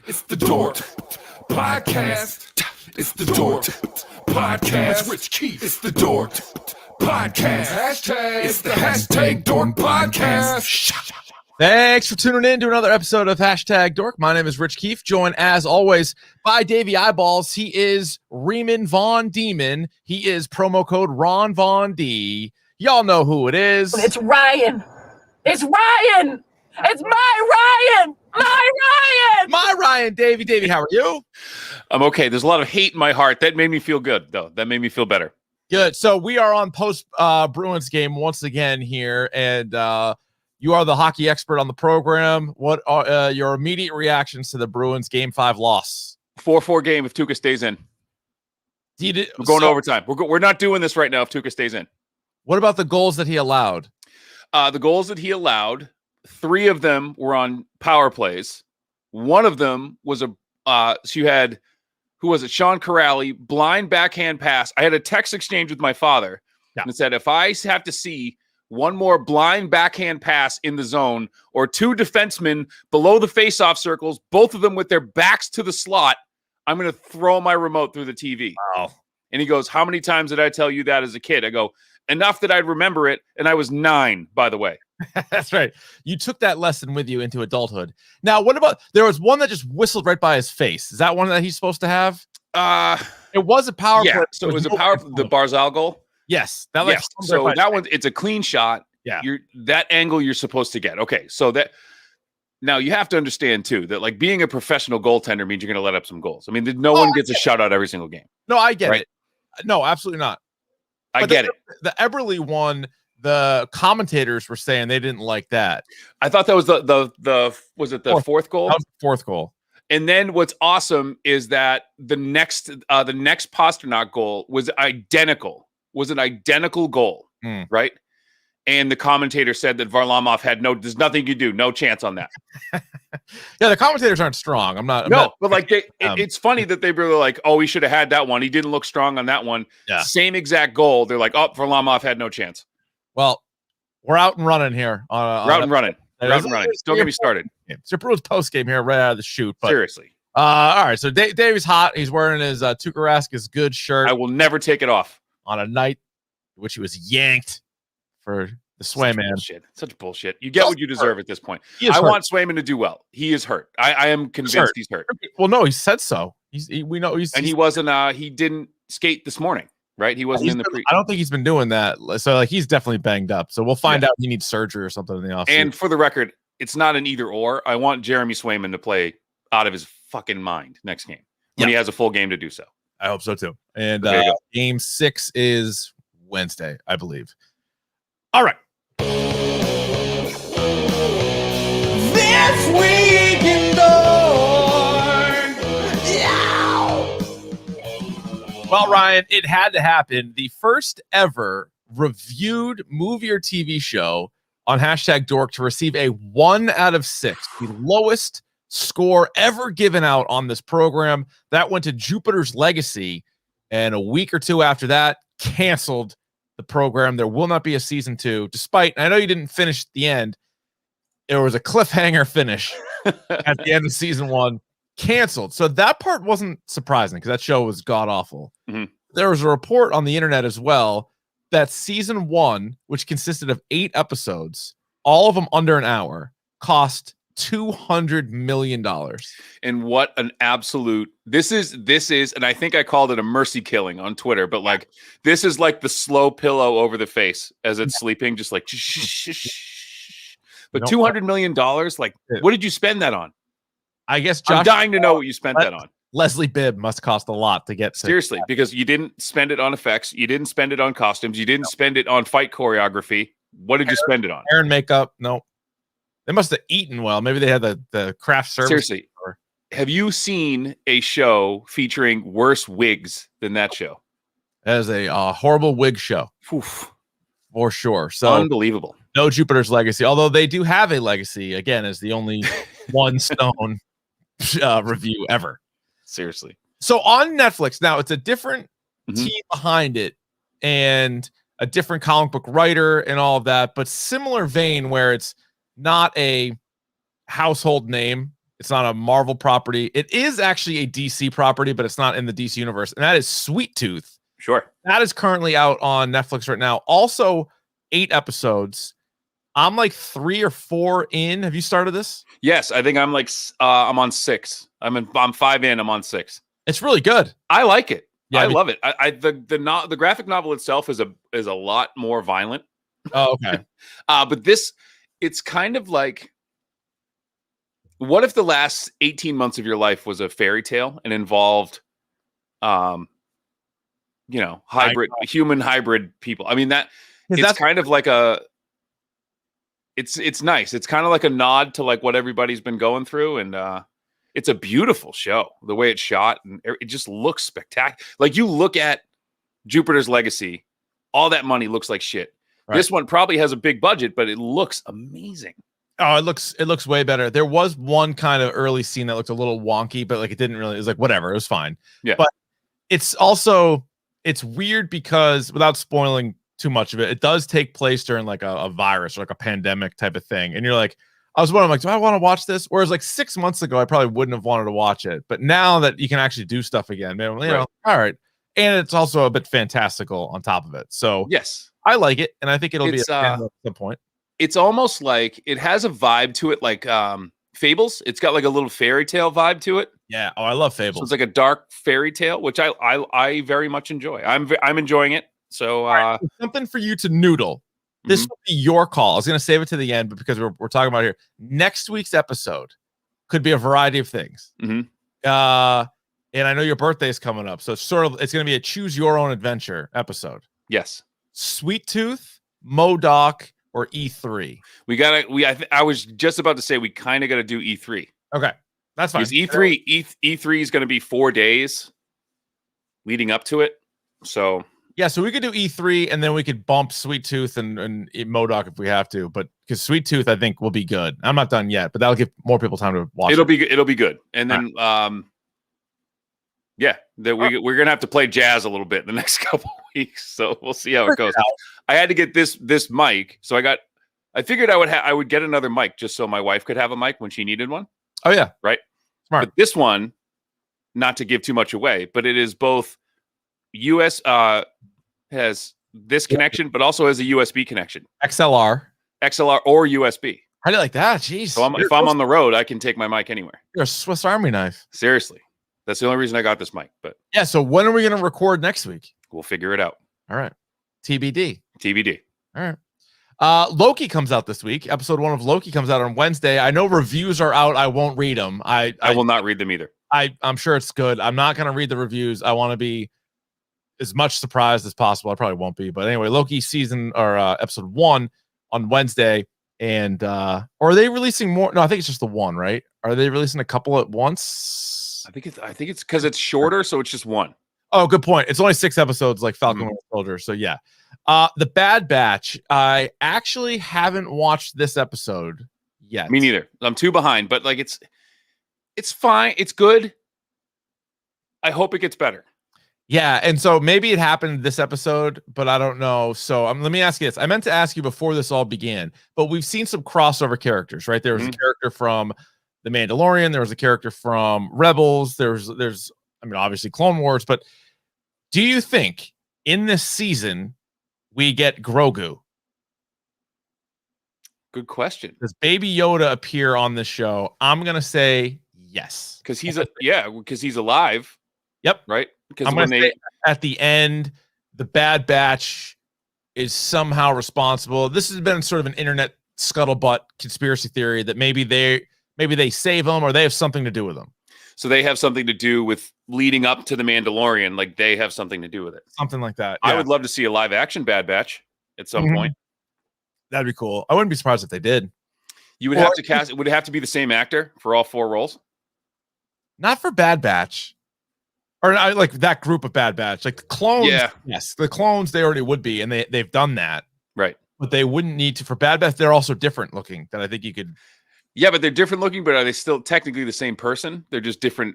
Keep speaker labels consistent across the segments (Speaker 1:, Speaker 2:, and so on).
Speaker 1: It's the Dork Podcast. It's the Dork Podcast. Rich Keefe. It's the Dork Podcast. Hashtag. It's the hashtag Dork Podcast.
Speaker 2: Thanks for tuning in to another episode of Hashtag Dork. My name is Rich Keefe, joined as always by Davey Eyeballs. He is Riemann Von Demon. He is promo code Ron Von D. Y'all know who it is.
Speaker 3: It's Ryan. It's Ryan. It's my Ryan.
Speaker 2: My Ryan. Davey, how are you?
Speaker 4: I'm okay. There's a lot of hate in my heart. That made me feel good, though. That made me feel better.
Speaker 2: Good. So we are on post Bruins game once again here, and you are the hockey expert on the program. What are your immediate reactions to the Bruins Game 5 loss?
Speaker 4: 4-4 game if Tuukka stays in. We're going to overtime. We're not doing this right now if Tuukka stays in.
Speaker 2: What about the goals that he allowed?
Speaker 4: The goals that he allowed, 3 of them were on power plays. One of them was so you had, who was it? Sean Corrali, blind backhand pass. I had a text exchange with my father and it said, if I have to see one more blind backhand pass in the zone or 2 defensemen below the faceoff circles, both of them with their backs to the slot, I'm going to throw my remote through the TV.
Speaker 2: Wow.
Speaker 4: And he goes, how many times did I tell you that as a kid? I go, enough that I'd remember it. And I was 9, by the way.
Speaker 2: That's right. You took that lesson with you into adulthood. Now, what about, there was one that just whistled right by his face. Is that one that he's supposed to have? It was a power play.
Speaker 4: So it was a power, the Barzal goal.
Speaker 2: Yes.
Speaker 4: So that one, it's a clean shot.
Speaker 2: Yeah.
Speaker 4: That angle you're supposed to get. Okay. So that, now you have to understand too, that like being a professional goaltender means you're going to let up some goals. I mean, no one gets a shutout every single game.
Speaker 2: No, I get it. No, absolutely not.
Speaker 4: I get it.
Speaker 2: The Eberle one, the commentators were saying they didn't like that.
Speaker 4: I thought that was the was it the fourth goal?
Speaker 2: That was the fourth goal.
Speaker 4: And then what's awesome is that the next Pasternak goal was identical. Was an identical goal, right? And the commentator said that Varlamov had there's nothing you can do, no chance on that.
Speaker 2: Yeah, the commentators aren't strong. I'm not.
Speaker 4: But like it's funny that they were like, oh, he should have had that one. He didn't look strong on that one.
Speaker 2: Yeah.
Speaker 4: Same exact goal. They're like, oh, Varlamov had no chance.
Speaker 2: Well, we're out and running here.
Speaker 4: We're out and running. Don't get me started.
Speaker 2: It's your Bruins post game here, right out of the chute. But,
Speaker 4: seriously.
Speaker 2: All right. So Dave's hot. He's wearing his Tuukka Rask's good shirt.
Speaker 4: I will never take it off.
Speaker 2: On a night in which he was yanked for the Swayman.
Speaker 4: Such bullshit. You get what you deserve at this point. I want Swayman to do well. He is hurt. I am convinced he's hurt.
Speaker 2: Well, no, he said so. We know he's
Speaker 4: he wasn't. He didn't skate this morning, right? He wasn't in the pre.
Speaker 2: I don't think he's been doing that. So like he's definitely banged up. So we'll find out he needs surgery or something in the offseason.
Speaker 4: And for the record, it's not an either or. I want Jeremy Swayman to play out of his fucking mind next game when he has a full game to do so.
Speaker 2: I hope so too. And game 6 is Wednesday, I believe. All right.
Speaker 1: This week in Dork. Yeah.
Speaker 2: Well, Ryan, it had to happen. The first ever reviewed movie or TV show on Hashtag Dork to receive a 1 out of 6, the lowest score ever given out on this program. That went to Jupiter's Legacy, and a week or 2 after that, canceled the program. There will not be a season 2, despite, I know you didn't finish the end, there was a cliffhanger finish at the end of season 1, canceled. So that part wasn't surprising because that show was god-awful.
Speaker 4: Mm-hmm.
Speaker 2: There was a report on the internet as well that season 1, which consisted of 8 episodes, all of them under an hour, cost $200 million.
Speaker 4: And what an absolute this is, and I think I called it a mercy killing on Twitter, but like this is like the slow pillow over the face as it's sleeping, just like but $200 million, like what did you spend that on?
Speaker 2: I guess
Speaker 4: I'm dying to know what you spent that on.
Speaker 2: Leslie Bibb must cost a lot to get
Speaker 4: seriously, because you didn't spend it on effects, you didn't spend it on costumes, you didn't spend it on fight choreography. What did you spend it on?
Speaker 2: Hair and makeup? No. They must have eaten well. Maybe they had the craft service.
Speaker 4: Seriously, have you seen a show featuring worse wigs than that show?
Speaker 2: That is a horrible wig show.
Speaker 4: Oof.
Speaker 2: For sure. So
Speaker 4: unbelievable.
Speaker 2: No Jupiter's Legacy, although they do have a legacy, again, as the only one stone review ever.
Speaker 4: Seriously.
Speaker 2: So on Netflix, now it's a different team behind it and a different comic book writer and all of that, but similar vein where it's not a household name. It's not a Marvel property. It is actually a DC property, but it's not in the DC universe. And that is Sweet Tooth.
Speaker 4: Sure.
Speaker 2: That is currently out on Netflix right now. Also, 8 episodes. I'm like 3 or 4 in. Have you started this?
Speaker 4: Yes, I think I'm like I'm on 6. I'm 5 in. I'm on 6.
Speaker 2: It's really good.
Speaker 4: I like it.
Speaker 2: Yeah,
Speaker 4: I love it. The graphic novel itself is a lot more violent.
Speaker 2: Oh, okay.
Speaker 4: But it's kind of like, what if the last 18 months of your life was a fairy tale and involved, human hybrid people? I mean, it's kind of like it's nice. It's kind of like a nod to like what everybody's been going through. And it's a beautiful show, the way it's shot. And it just looks spectacular. Like, you look at Jupiter's Legacy, all that money looks like shit. Right. This one probably has a big budget, but it looks amazing.
Speaker 2: Oh, it looks way better. There was one kind of early scene that looked a little wonky, but like it was like whatever, it was fine.
Speaker 4: Yeah.
Speaker 2: But it's weird because, without spoiling too much of it, it does take place during like a virus or like a pandemic type of thing. And you're like, I was wondering, like, do I want to watch this? Whereas like 6 months ago, I probably wouldn't have wanted to watch it. But now that you can actually do stuff again, man, all right. And it's also a bit fantastical on top of it. So
Speaker 4: yes,
Speaker 2: I like it, and I think it'll be at some point.
Speaker 4: It's almost like it has a vibe to it, like Fables. It's got like a little fairy tale vibe to it.
Speaker 2: Yeah. Oh, I love Fables.
Speaker 4: So it's like a dark fairy tale, which I very much enjoy. I'm enjoying it. So
Speaker 2: something for you to noodle. This will be your call. I was going to save it to the end, but because we're talking about here, next week's episode could be a variety of things.
Speaker 4: Mm-hmm.
Speaker 2: And I know your birthday is coming up, so it's going to be a choose your own adventure episode.
Speaker 4: Yes.
Speaker 2: Sweet Tooth, MODOK, or E3.
Speaker 4: I was just about to say we kind of got to do E3.
Speaker 2: Okay, that's fine.
Speaker 4: Because E3 is going to be 4 days leading up to it. So
Speaker 2: yeah, so we could do E3 and then we could bump Sweet Tooth and MODOK if we have to. But because Sweet Tooth, I think will be good. I'm not done yet, but that'll give more people time to watch.
Speaker 4: It'll be good. And then we're gonna have to play jazz a little bit in the next couple of weeks. So we'll see how it goes. I had to get this mic, so I figured I would get another mic just so my wife could have a mic when she needed one.
Speaker 2: Oh yeah,
Speaker 4: right.
Speaker 2: Smart.
Speaker 4: But this one, not to give too much away, but it is both US has this connection, but also has a USB connection.
Speaker 2: XLR
Speaker 4: or USB.
Speaker 2: How do you like that? Jeez.
Speaker 4: So if I'm on the road, I can take my mic anywhere.
Speaker 2: You're a Swiss Army knife.
Speaker 4: Seriously. That's the only reason I got this mic. But
Speaker 2: yeah, so when are we going to record next week?
Speaker 4: We'll figure it out.
Speaker 2: All right. TBD.
Speaker 4: All
Speaker 2: right. Loki comes out this week. Episode 1 of Loki comes out on Wednesday. I know reviews are out. I won't read them. I
Speaker 4: will not read them either.
Speaker 2: I'm sure it's good. I'm not going to read the reviews. I want to be as much surprised as possible. I probably won't be. But anyway, Loki episode 1 on Wednesday. And or are they releasing more? No, I think it's just the one, right? Are they releasing a couple at once?
Speaker 4: I think it's because it's shorter, so it's just one.
Speaker 2: Oh, good point. It's only 6 episodes, like Falcon Winter Soldier. So yeah. The Bad Batch. I actually haven't watched this episode yet.
Speaker 4: Me neither. I'm too behind, but like it's fine. It's good. I hope it gets better.
Speaker 2: Yeah, and so maybe it happened this episode, but I don't know. So let me ask you this. I meant to ask you before this all began, but we've seen some crossover characters, right? There was a character from The Mandalorian. There was a character from Rebels. There's obviously Clone Wars, but do you think in this season we get Grogu?
Speaker 4: Good question.
Speaker 2: Does Baby Yoda appear on this show? I'm going to say yes.
Speaker 4: Because he's alive.
Speaker 2: Yep.
Speaker 4: Right?
Speaker 2: Because when at the end, the Bad Batch is somehow responsible. This has been sort of an internet scuttlebutt conspiracy theory that maybe they save them or they have something to do with them.
Speaker 4: So they have something to do with leading up to the Mandalorian, like they have something to do with it.
Speaker 2: Something like that. Yeah.
Speaker 4: I would love to see a live action Bad Batch at some point.
Speaker 2: That'd be cool. I wouldn't be surprised if they did.
Speaker 4: You would have to cast it. Would it have to be the same actor for all 4 roles?
Speaker 2: Not for Bad Batch. Or like that group of Bad Batch, like the clones.
Speaker 4: Yeah.
Speaker 2: Yes, the clones they already would be, and they've done that,
Speaker 4: right?
Speaker 2: But they wouldn't need to for Bad Batch. They're also different looking. That I think you could.
Speaker 4: Yeah, but they're different looking. But are they still technically the same person? They're just different.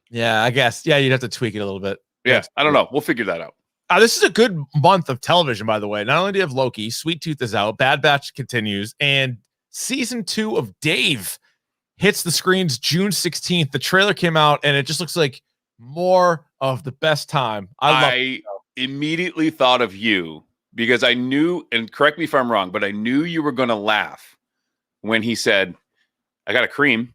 Speaker 2: Yeah, I guess. Yeah, you'd have to tweak it a little bit.
Speaker 4: Yeah, I don't know. We'll figure that out.
Speaker 2: This is a good month of television, by the way. Not only do you have Loki, Sweet Tooth is out, Bad Batch continues, and season 2 of Dave hits the screens June 16th. The trailer came out, and it just looks like more of the best time.
Speaker 4: I immediately thought of you because I knew, and correct me if I'm wrong, but I knew you were going to laugh when he said, I got a cream.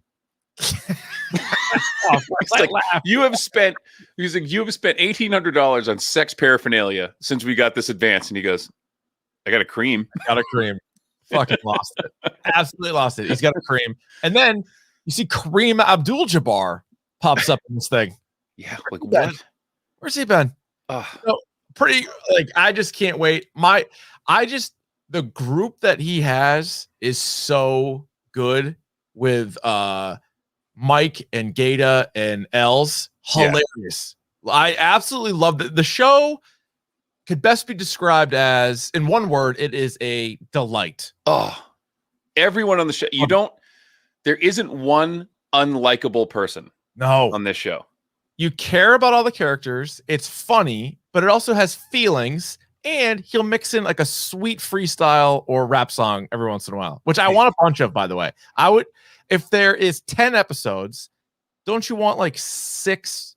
Speaker 4: Like, you have spent $1,800 on sex paraphernalia since we got this advance. And he goes, I got a cream.
Speaker 2: Got a cream. Fucking lost it. Absolutely lost it. He's got a cream. And then you see Kareem Abdul-Jabbar pops up in this thing.
Speaker 4: Yeah. Like, what?
Speaker 2: Where's he been? So, pretty, like, I just can't wait. The group that he has is so good with Mike and Gata and Els. Hilarious. Yeah. I absolutely love the show. Could best be described as, in one word, it is a delight.
Speaker 4: Oh, everyone on the show. There isn't one unlikable person on this show.
Speaker 2: You care about all the characters. It's funny, but it also has feelings, and he'll mix in like a sweet freestyle or rap song every once in a while, which I want a bunch of, by the way. I would, if there is 10 episodes, don't you want like six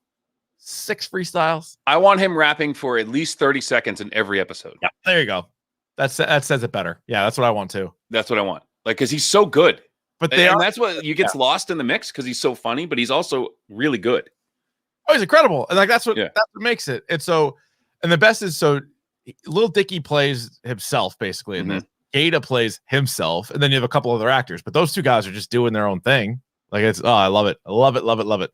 Speaker 2: freestyles?
Speaker 4: I want him rapping for at least 30 seconds in every episode.
Speaker 2: Yeah, there you go. That says it better. Yeah, that's what I want too.
Speaker 4: That's what I want. Like, because he's so good.
Speaker 2: But
Speaker 4: that's what you gets lost in the mix, because he's so funny, but he's also really good.
Speaker 2: Oh, he's incredible. And like that's what makes it. And the best is, so Lil Dicky plays himself basically, and then Gata plays himself, and then you have a couple other actors, but those two guys are just doing their own thing. Like, I love it. I love it, love it, love it.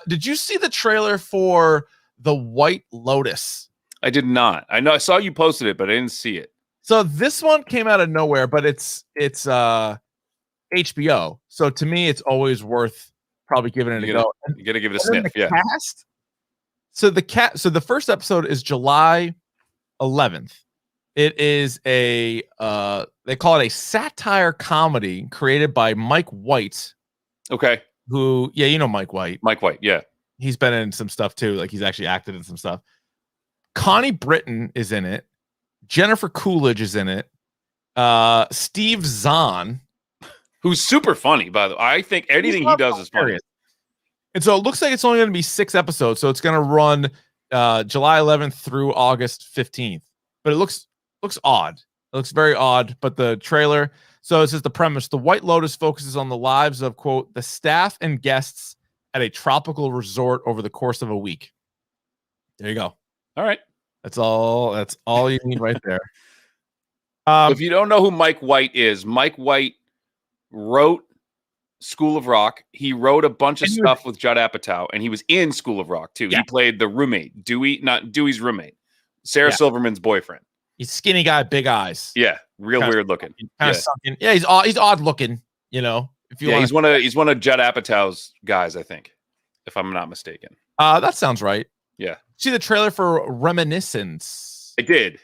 Speaker 2: Did you see the trailer for the White Lotus?
Speaker 4: I did not. I saw you posted it, but I didn't see it.
Speaker 2: So this one came out of nowhere, but it's HBO. So to me, it's always worth probably giving it a go.
Speaker 4: You got to give it a sniff. Yeah.
Speaker 2: Cast. So the first episode is July 11th. It is they call it a satire comedy created by Mike White.
Speaker 4: Okay.
Speaker 2: Who, you know Mike White.
Speaker 4: Mike White, yeah.
Speaker 2: He's been in some stuff too. Like, he's actually acted in some stuff. Connie Britton is in it. Jennifer Coolidge is in it. Steve Zahn,
Speaker 4: who's super funny, by the way. I think anything he does is funny.
Speaker 2: And so it looks like it's only going to be 6 episodes. So it's going to run July 11th through August 15th. But it looks odd. It looks very odd. But the trailer... So this is the premise. The White Lotus focuses on the lives of, quote, the staff and guests at a tropical resort over the course of a week. There you go.
Speaker 4: All right.
Speaker 2: That's all you need right there.
Speaker 4: If you don't know who Mike White is, Mike White wrote School of Rock. He wrote a bunch of stuff with Judd Apatow, and he was in School of Rock, too. Yeah. He played the roommate, not Dewey's roommate, Sarah Silverman's boyfriend.
Speaker 2: He's skinny guy, big eyes.
Speaker 4: Yeah, real weird looking.
Speaker 2: Kind of sunken. Yeah, he's odd looking. You know, if you
Speaker 4: he's one of Judd Apatow's guys, I think, if I'm not mistaken.
Speaker 2: That sounds right.
Speaker 4: Yeah.
Speaker 2: See the trailer for Reminiscence?
Speaker 4: I did.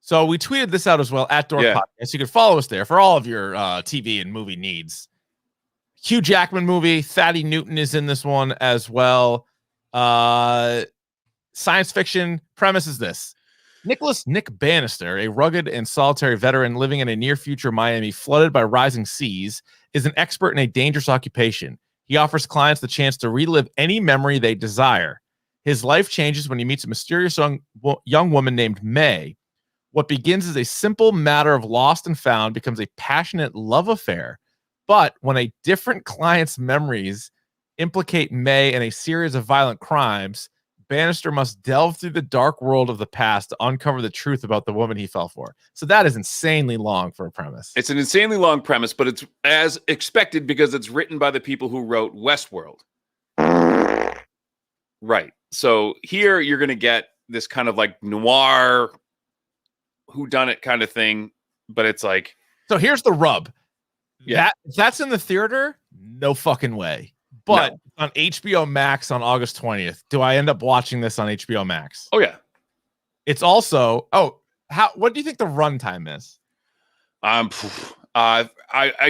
Speaker 2: So we tweeted this out as well at Dork Podcast. You can follow us there for all of your TV and movie needs. Hugh Jackman movie. Thaddy Newton is in this one as well. Science fiction premise is this. Nick Bannister, a rugged and solitary veteran living in a near-future Miami flooded by rising seas, is an expert in a dangerous occupation. He offers clients the chance to relive any memory they desire. His life changes when he meets a mysterious young woman named May. What begins as a simple matter of lost and found becomes a passionate love affair. But when a different client's memories implicate May in a series of violent crimes, Bannister must delve through the dark world of the past to uncover the truth about the woman he fell for. So that is insanely long for a premise.
Speaker 4: It's an insanely long premise, but it's as expected because it's written by the people who wrote Westworld. Right. So here you're going to get this kind of like noir whodunit kind of thing, but it's like...
Speaker 2: So here's the rub. Yeah. That's in the theater? No fucking way. But on HBO Max on August 20th, do I end up watching this on HBO Max?
Speaker 4: Oh, yeah.
Speaker 2: It's also... what do you think the runtime is?
Speaker 4: I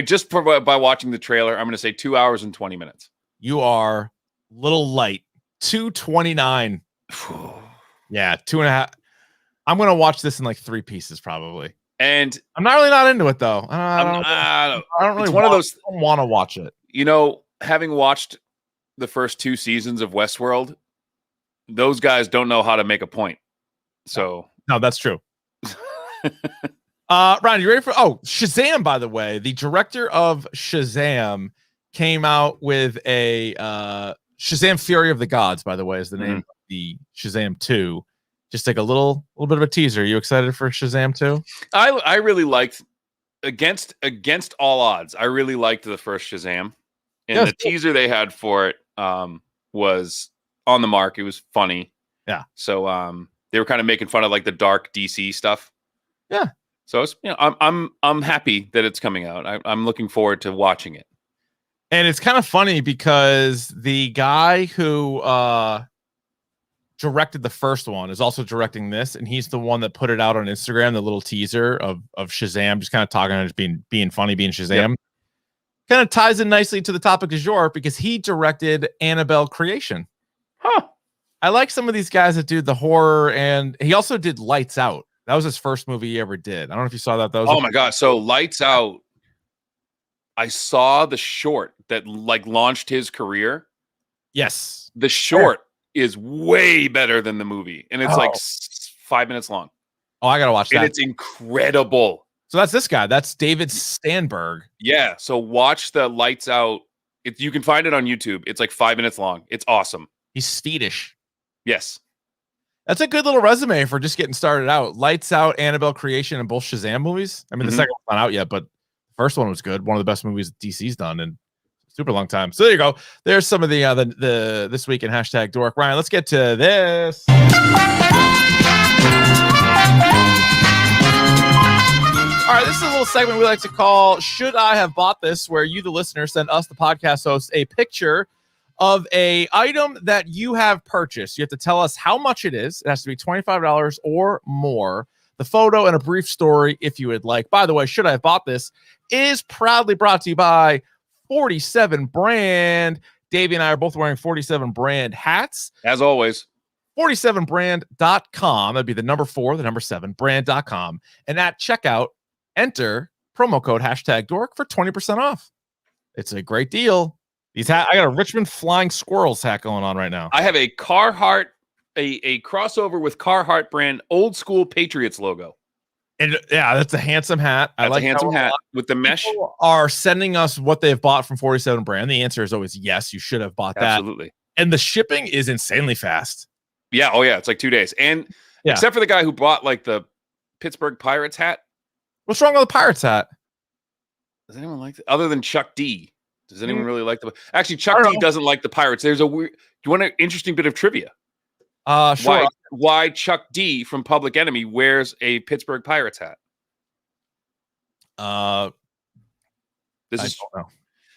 Speaker 4: just, by watching the trailer, I'm going to say 2 hours and 20 minutes.
Speaker 2: You are a little light. 2:29. Yeah, 2.5. I'm going to watch this in like 3 pieces probably.
Speaker 4: And
Speaker 2: I'm not into it though. I don't really want to watch it.
Speaker 4: You know, having watched the first 2 seasons of Westworld, those guys don't know how to make a point. So
Speaker 2: no, that's true. Ryan, you ready for Shazam, by the way? The director of Shazam came out with a Shazam Fury of the Gods, by the way, is the name of the Shazam 2. Just like a little bit of a teaser. Are you excited for Shazam 2?
Speaker 4: I really liked against all odds. I really liked the first Shazam. And the teaser they had for it was on the mark. It was funny.
Speaker 2: Yeah.
Speaker 4: So they were kind of making fun of like the dark DC stuff.
Speaker 2: Yeah.
Speaker 4: So it's, I'm happy that it's coming out. I'm looking forward to watching it.
Speaker 2: And it's kind of funny because the guy who directed the first one is also directing this, and he's the one that put it out on Instagram, the little teaser of Shazam, just kind of talking and just being funny, being Shazam. Yep. Kind of ties in nicely to the topic du jour because he directed Annabelle Creation.
Speaker 4: Huh.
Speaker 2: I like some of these guys that do the horror, and he also did Lights Out. That was his first movie he ever did. I don't know if you saw that.
Speaker 4: Oh my God. So Lights Out, I saw the short that like launched his career.
Speaker 2: Yes.
Speaker 4: The short is way better than the movie. And it's like 5 minutes long.
Speaker 2: Oh, I got to watch that.
Speaker 4: And it's incredible.
Speaker 2: So that's this guy. That's David Stanberg.
Speaker 4: Yeah. So watch the Lights Out. You can find it on YouTube. It's like 5 minutes long. It's awesome.
Speaker 2: He's Swedish.
Speaker 4: Yes.
Speaker 2: That's a good little resume for just getting started out. Lights Out, Annabelle Creation, and both Shazam movies. I mean, the second one's not out yet, but the first one was good. One of the best movies DC's done in a super long time. So there you go. There's some of the this week in hashtag Dork. Ryan, let's get to this. All right, this is a little segment we like to call Should I Have Bought This, where you, the listener, send us, the podcast host, a picture of a item that you have purchased. You have to tell us how much it is. It has to be $25 or more. The photo and a brief story if you would like. By the way, Should I Have Bought This is proudly brought to you by 47 Brand. Davey and I are both wearing 47 Brand hats.
Speaker 4: As always.
Speaker 2: 47brand.com. That'd be the number 4, the number 7, brand.com. And at checkout, enter promo code hashtag Dork for 20% off. It's a great deal. I got a Richmond Flying Squirrels hat going on right now.
Speaker 4: I have a Carhartt, a crossover with Carhartt brand old school Patriots logo.
Speaker 2: And yeah, that's a handsome hat.
Speaker 4: That's a handsome hat with the mesh.
Speaker 2: People are sending us what they've bought from 47 Brand. The answer is always yes, you should have bought that.
Speaker 4: Absolutely.
Speaker 2: And the shipping is insanely fast.
Speaker 4: Yeah. Oh yeah. It's like 2 days. And except for the guy who bought like the Pittsburgh Pirates hat.
Speaker 2: What's wrong with the Pirates hat?
Speaker 4: Does anyone like that? Other than Chuck D? Does anyone really like the? Actually, Chuck D doesn't like the Pirates. There's a weird. You want an interesting bit of trivia?
Speaker 2: Sure.
Speaker 4: Why Chuck D from Public Enemy wears a Pittsburgh Pirates hat?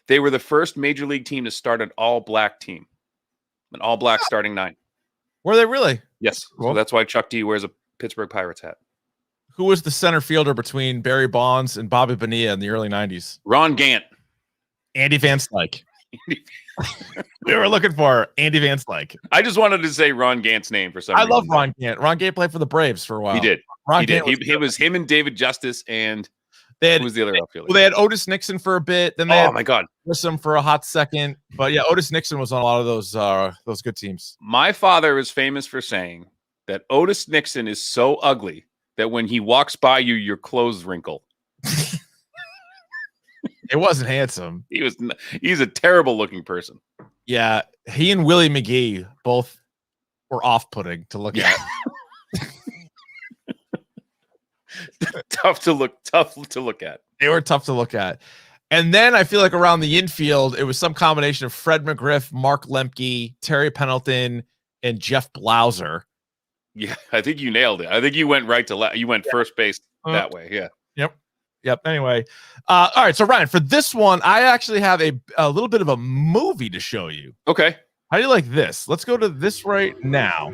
Speaker 4: They were the first major league team to start an all-black team, an all-black starting 9.
Speaker 2: Were they really?
Speaker 4: Yes. So that's why Chuck D wears a Pittsburgh Pirates hat.
Speaker 2: Who was the center fielder between Barry Bonds and Bobby Bonilla in the early 90s?
Speaker 4: Ron Gant.
Speaker 2: Andy Van Slyke. We were looking for Andy Van Slyke.
Speaker 4: I just wanted to say Ron Gant's name for some reason.
Speaker 2: I love Ron Gant. Ron Gant played for the Braves for a while.
Speaker 4: He did.
Speaker 2: Ron
Speaker 4: he
Speaker 2: Gant
Speaker 4: did. He was him and David Justice, and who was the other outfielder?
Speaker 2: Well, they had Otis Nixon for a bit. Then they had
Speaker 4: my God,
Speaker 2: Grissom for a hot second. But yeah, Otis Nixon was on a lot of those good teams.
Speaker 4: My father is famous for saying that Otis Nixon is so ugly that when he walks by you, your clothes wrinkle.
Speaker 2: It wasn't handsome.
Speaker 4: He's a terrible looking person.
Speaker 2: Yeah, he and Willie McGee both were off-putting to look at.
Speaker 4: tough to look at.
Speaker 2: They were tough to look at. And then I feel like around the infield, it was some combination of Fred McGriff, Mark Lemke, Terry Pendleton, and Jeff Blauser.
Speaker 4: Yeah, I think you nailed it. I think you went right to left. You went first base that way. Yeah.
Speaker 2: Yep. Anyway, all right. So Ryan, for this one, I actually have a little bit of a movie to show you.
Speaker 4: Okay.
Speaker 2: How do you like this? Let's go to this right now.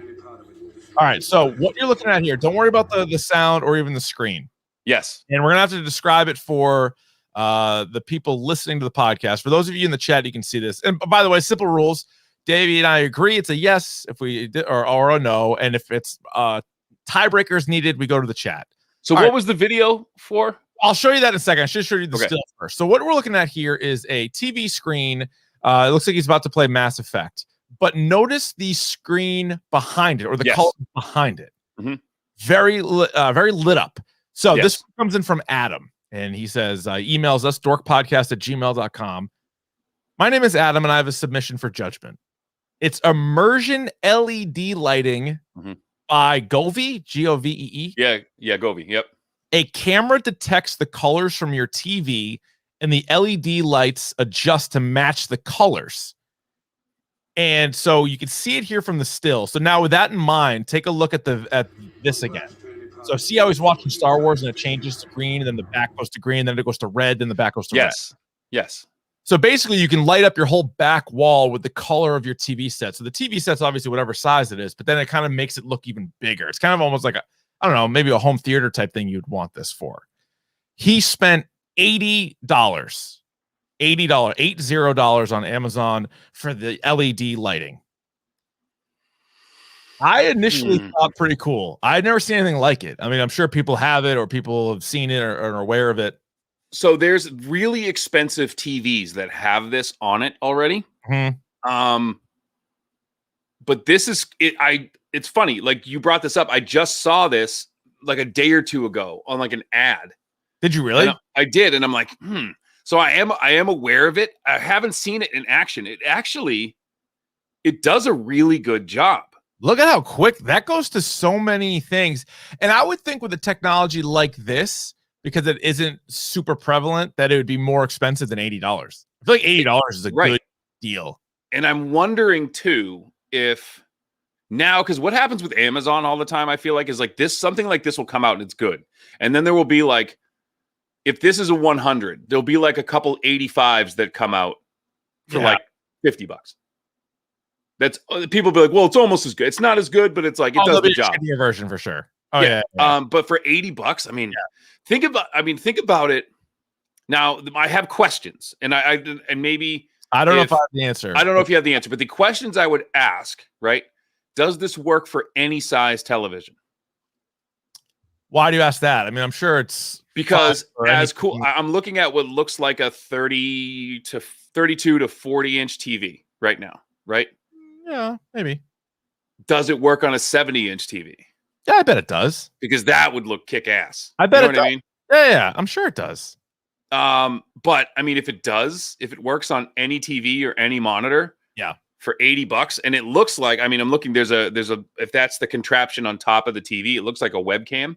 Speaker 2: All right. So what you're looking at here, don't worry about the sound or even the screen.
Speaker 4: Yes.
Speaker 2: And we're gonna have to describe it for the people listening to the podcast. For those of you in the chat, you can see this. And by the way, simple rules. Davey and I agree. It's a yes if we did, or a no. And if it's tiebreakers needed, we go to the chat.
Speaker 4: So what was the video for?
Speaker 2: I'll show you that in a second. I should show you the
Speaker 4: Okay.
Speaker 2: still first. So what we're looking at here is a TV screen. It looks like he's about to play Mass Effect, but notice the screen behind it, or the
Speaker 4: Yes.
Speaker 2: color behind it.
Speaker 4: Mhm.
Speaker 2: Very lit up. So
Speaker 4: Yes.
Speaker 2: this comes in from Adam, and he says, emails us dorkpodcast@gmail.com. My name is Adam, and I have a submission for judgment. It's immersion LED lighting by Govee, Govee.
Speaker 4: Yeah, Govee. Yep.
Speaker 2: A camera detects the colors from your TV, and the LED lights adjust to match the colors. And so you can see it here from the still. So now with that in mind, take a look at this again. So see how he's watching Star Wars and it changes to green, and then the back goes to green, then it goes to red, then the back goes to red.
Speaker 4: Yes.
Speaker 2: So basically you can light up your whole back wall with the color of your TV set. So the TV set's obviously whatever size it is, but then it kind of makes it look even bigger. It's kind of almost like I don't know, maybe a home theater type thing you'd want this for. He spent $80 on Amazon for the LED lighting. I initially thought pretty cool. I'd never seen anything like it. I mean, I'm sure people have it, or people have seen it, or are aware of it.
Speaker 4: So there's really expensive TVs that have this on it already. But this is it. It's funny. Like, you brought this up. I just saw this like a day or two ago on like an ad.
Speaker 2: Did you really?
Speaker 4: And I did, and I'm like, So I am aware of it. I haven't seen it in action. It does a really good job.
Speaker 2: Look at how quick that goes to so many things. And I would think with a technology like this, because it isn't super prevalent, that it would be more expensive than $80. I feel like $80 is a good deal.
Speaker 4: And I'm wondering too if now, because what happens with Amazon all the time, I feel like, is like something like this will come out and it's good. And then there will be like, if this is a 100, there'll be like a couple 85s that come out for like $50. That's people be like, well, it's almost as good. It's not as good, but it's like it does the job.
Speaker 2: A version for sure. Oh yeah.
Speaker 4: But for $80, I mean, think about it. Now, I have questions, and maybe
Speaker 2: I don't know if I have the answer.
Speaker 4: I don't know if you have the answer, but the questions I would ask, right? Does this work for any size television?
Speaker 2: Why do you ask that? I mean, I'm sure it's
Speaker 4: because as cool. I'm looking at what looks like a 32 to 40 inch TV right now, right?
Speaker 2: Yeah, maybe.
Speaker 4: Does it work on a 70-inch TV?
Speaker 2: Yeah, I bet it does.
Speaker 4: Because that would look kick ass.
Speaker 2: I bet
Speaker 4: you know what I mean?
Speaker 2: Yeah, I'm sure it does.
Speaker 4: But I mean, if it works on any TV or any monitor, for $80, and it looks like, I mean, I'm looking. There's a if that's the contraption on top of the TV, it looks like a webcam.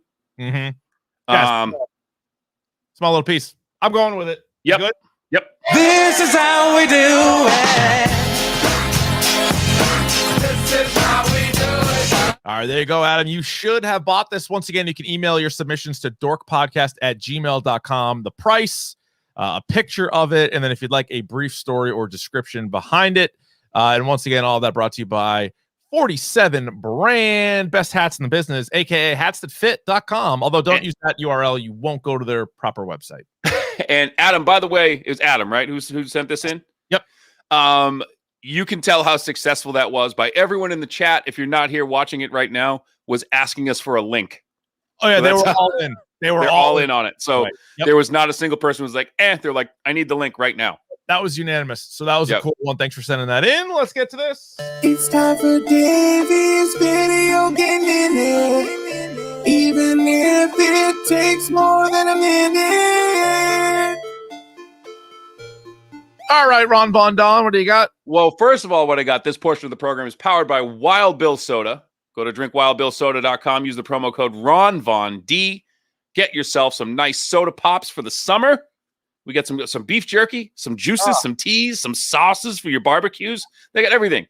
Speaker 2: Small little piece. I'm going with it.
Speaker 4: Yep.
Speaker 2: Good?
Speaker 4: Yep.
Speaker 1: This is how we do it.
Speaker 2: All right, there you go, Adam. You should have bought this. Once again, you can email your submissions to dorkpodcast@gmail.com. The price, a picture of it, and then if you'd like a brief story or description behind it. And once again, all that brought to you by 47 brand best hats in the business, aka hatsthatfit.com. Although don't use that URL, you won't go to their proper website.
Speaker 4: And Adam, by the way, it was Adam, right? Who sent this in?
Speaker 2: Yep.
Speaker 4: You can tell how successful that was by everyone in the chat. If you're not here watching it right now, was asking us for a link.
Speaker 2: Oh yeah, so they were all in. They're
Speaker 4: all in on it. So
Speaker 2: right.
Speaker 4: There was not a single person who was like, they're like, I need the link right now.
Speaker 2: That was unanimous. So that was a cool one. Thanks for sending that in. Let's get to this.
Speaker 1: It's time for Davey's video game minute. Even if it takes more than a minute.
Speaker 2: All right, Ron Von Don, what do you got?
Speaker 4: Well, first of all, what I got, this portion of the program is powered by Wild Bill Soda. Go to drinkwildbillsoda.com. Use the promo code RonVonD. Get yourself some nice soda pops for the summer. We got some beef jerky, some juices, some teas, some sauces for your barbecues. They got everything.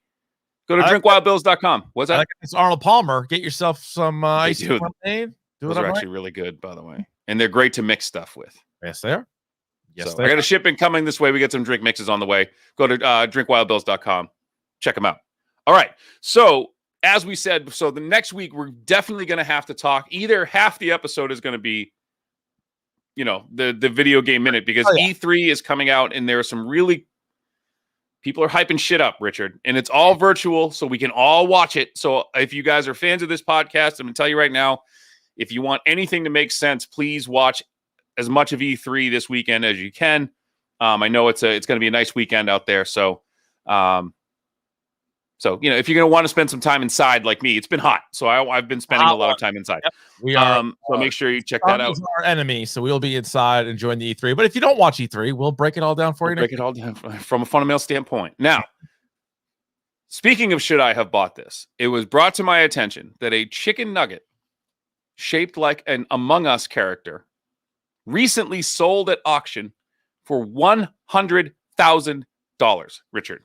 Speaker 4: Go to drinkwildbills.com. What's that?
Speaker 2: It's Arnold Palmer. Get yourself some ice lemonade.
Speaker 4: Those are actually really good, by the way. And they're great to mix stuff with.
Speaker 2: Yes, they are. Yes,
Speaker 4: I got a shipment coming this way. We got some drink mixes on the way. Go to drinkwildbills.com. Check them out. All right. So, as we said, the next week, we're definitely going to have to talk. Either half the episode is going to be the video game minute, because E3 is coming out and there are some really people are hyping shit up, Richard, and it's all virtual, so we can all watch it. So if you guys are fans of this podcast, I'm going to tell you right now, if you want anything to make sense, please watch as much of E3 this weekend as you can. I know it's going to be a nice weekend out there. So, if you're going to want to spend some time inside like me, it's been hot. So I've been spending a lot of time inside.
Speaker 2: Yep. We are.
Speaker 4: So make sure you check that out.
Speaker 2: Our enemy, so we'll be inside enjoying the E3. But if you don't watch E3, we'll break it all down for you.
Speaker 4: Break it all down from a fundamental standpoint. Now, speaking of should I have bought this, it was brought to my attention that a chicken nugget shaped like an Among Us character recently sold at auction for $100,000, Richard.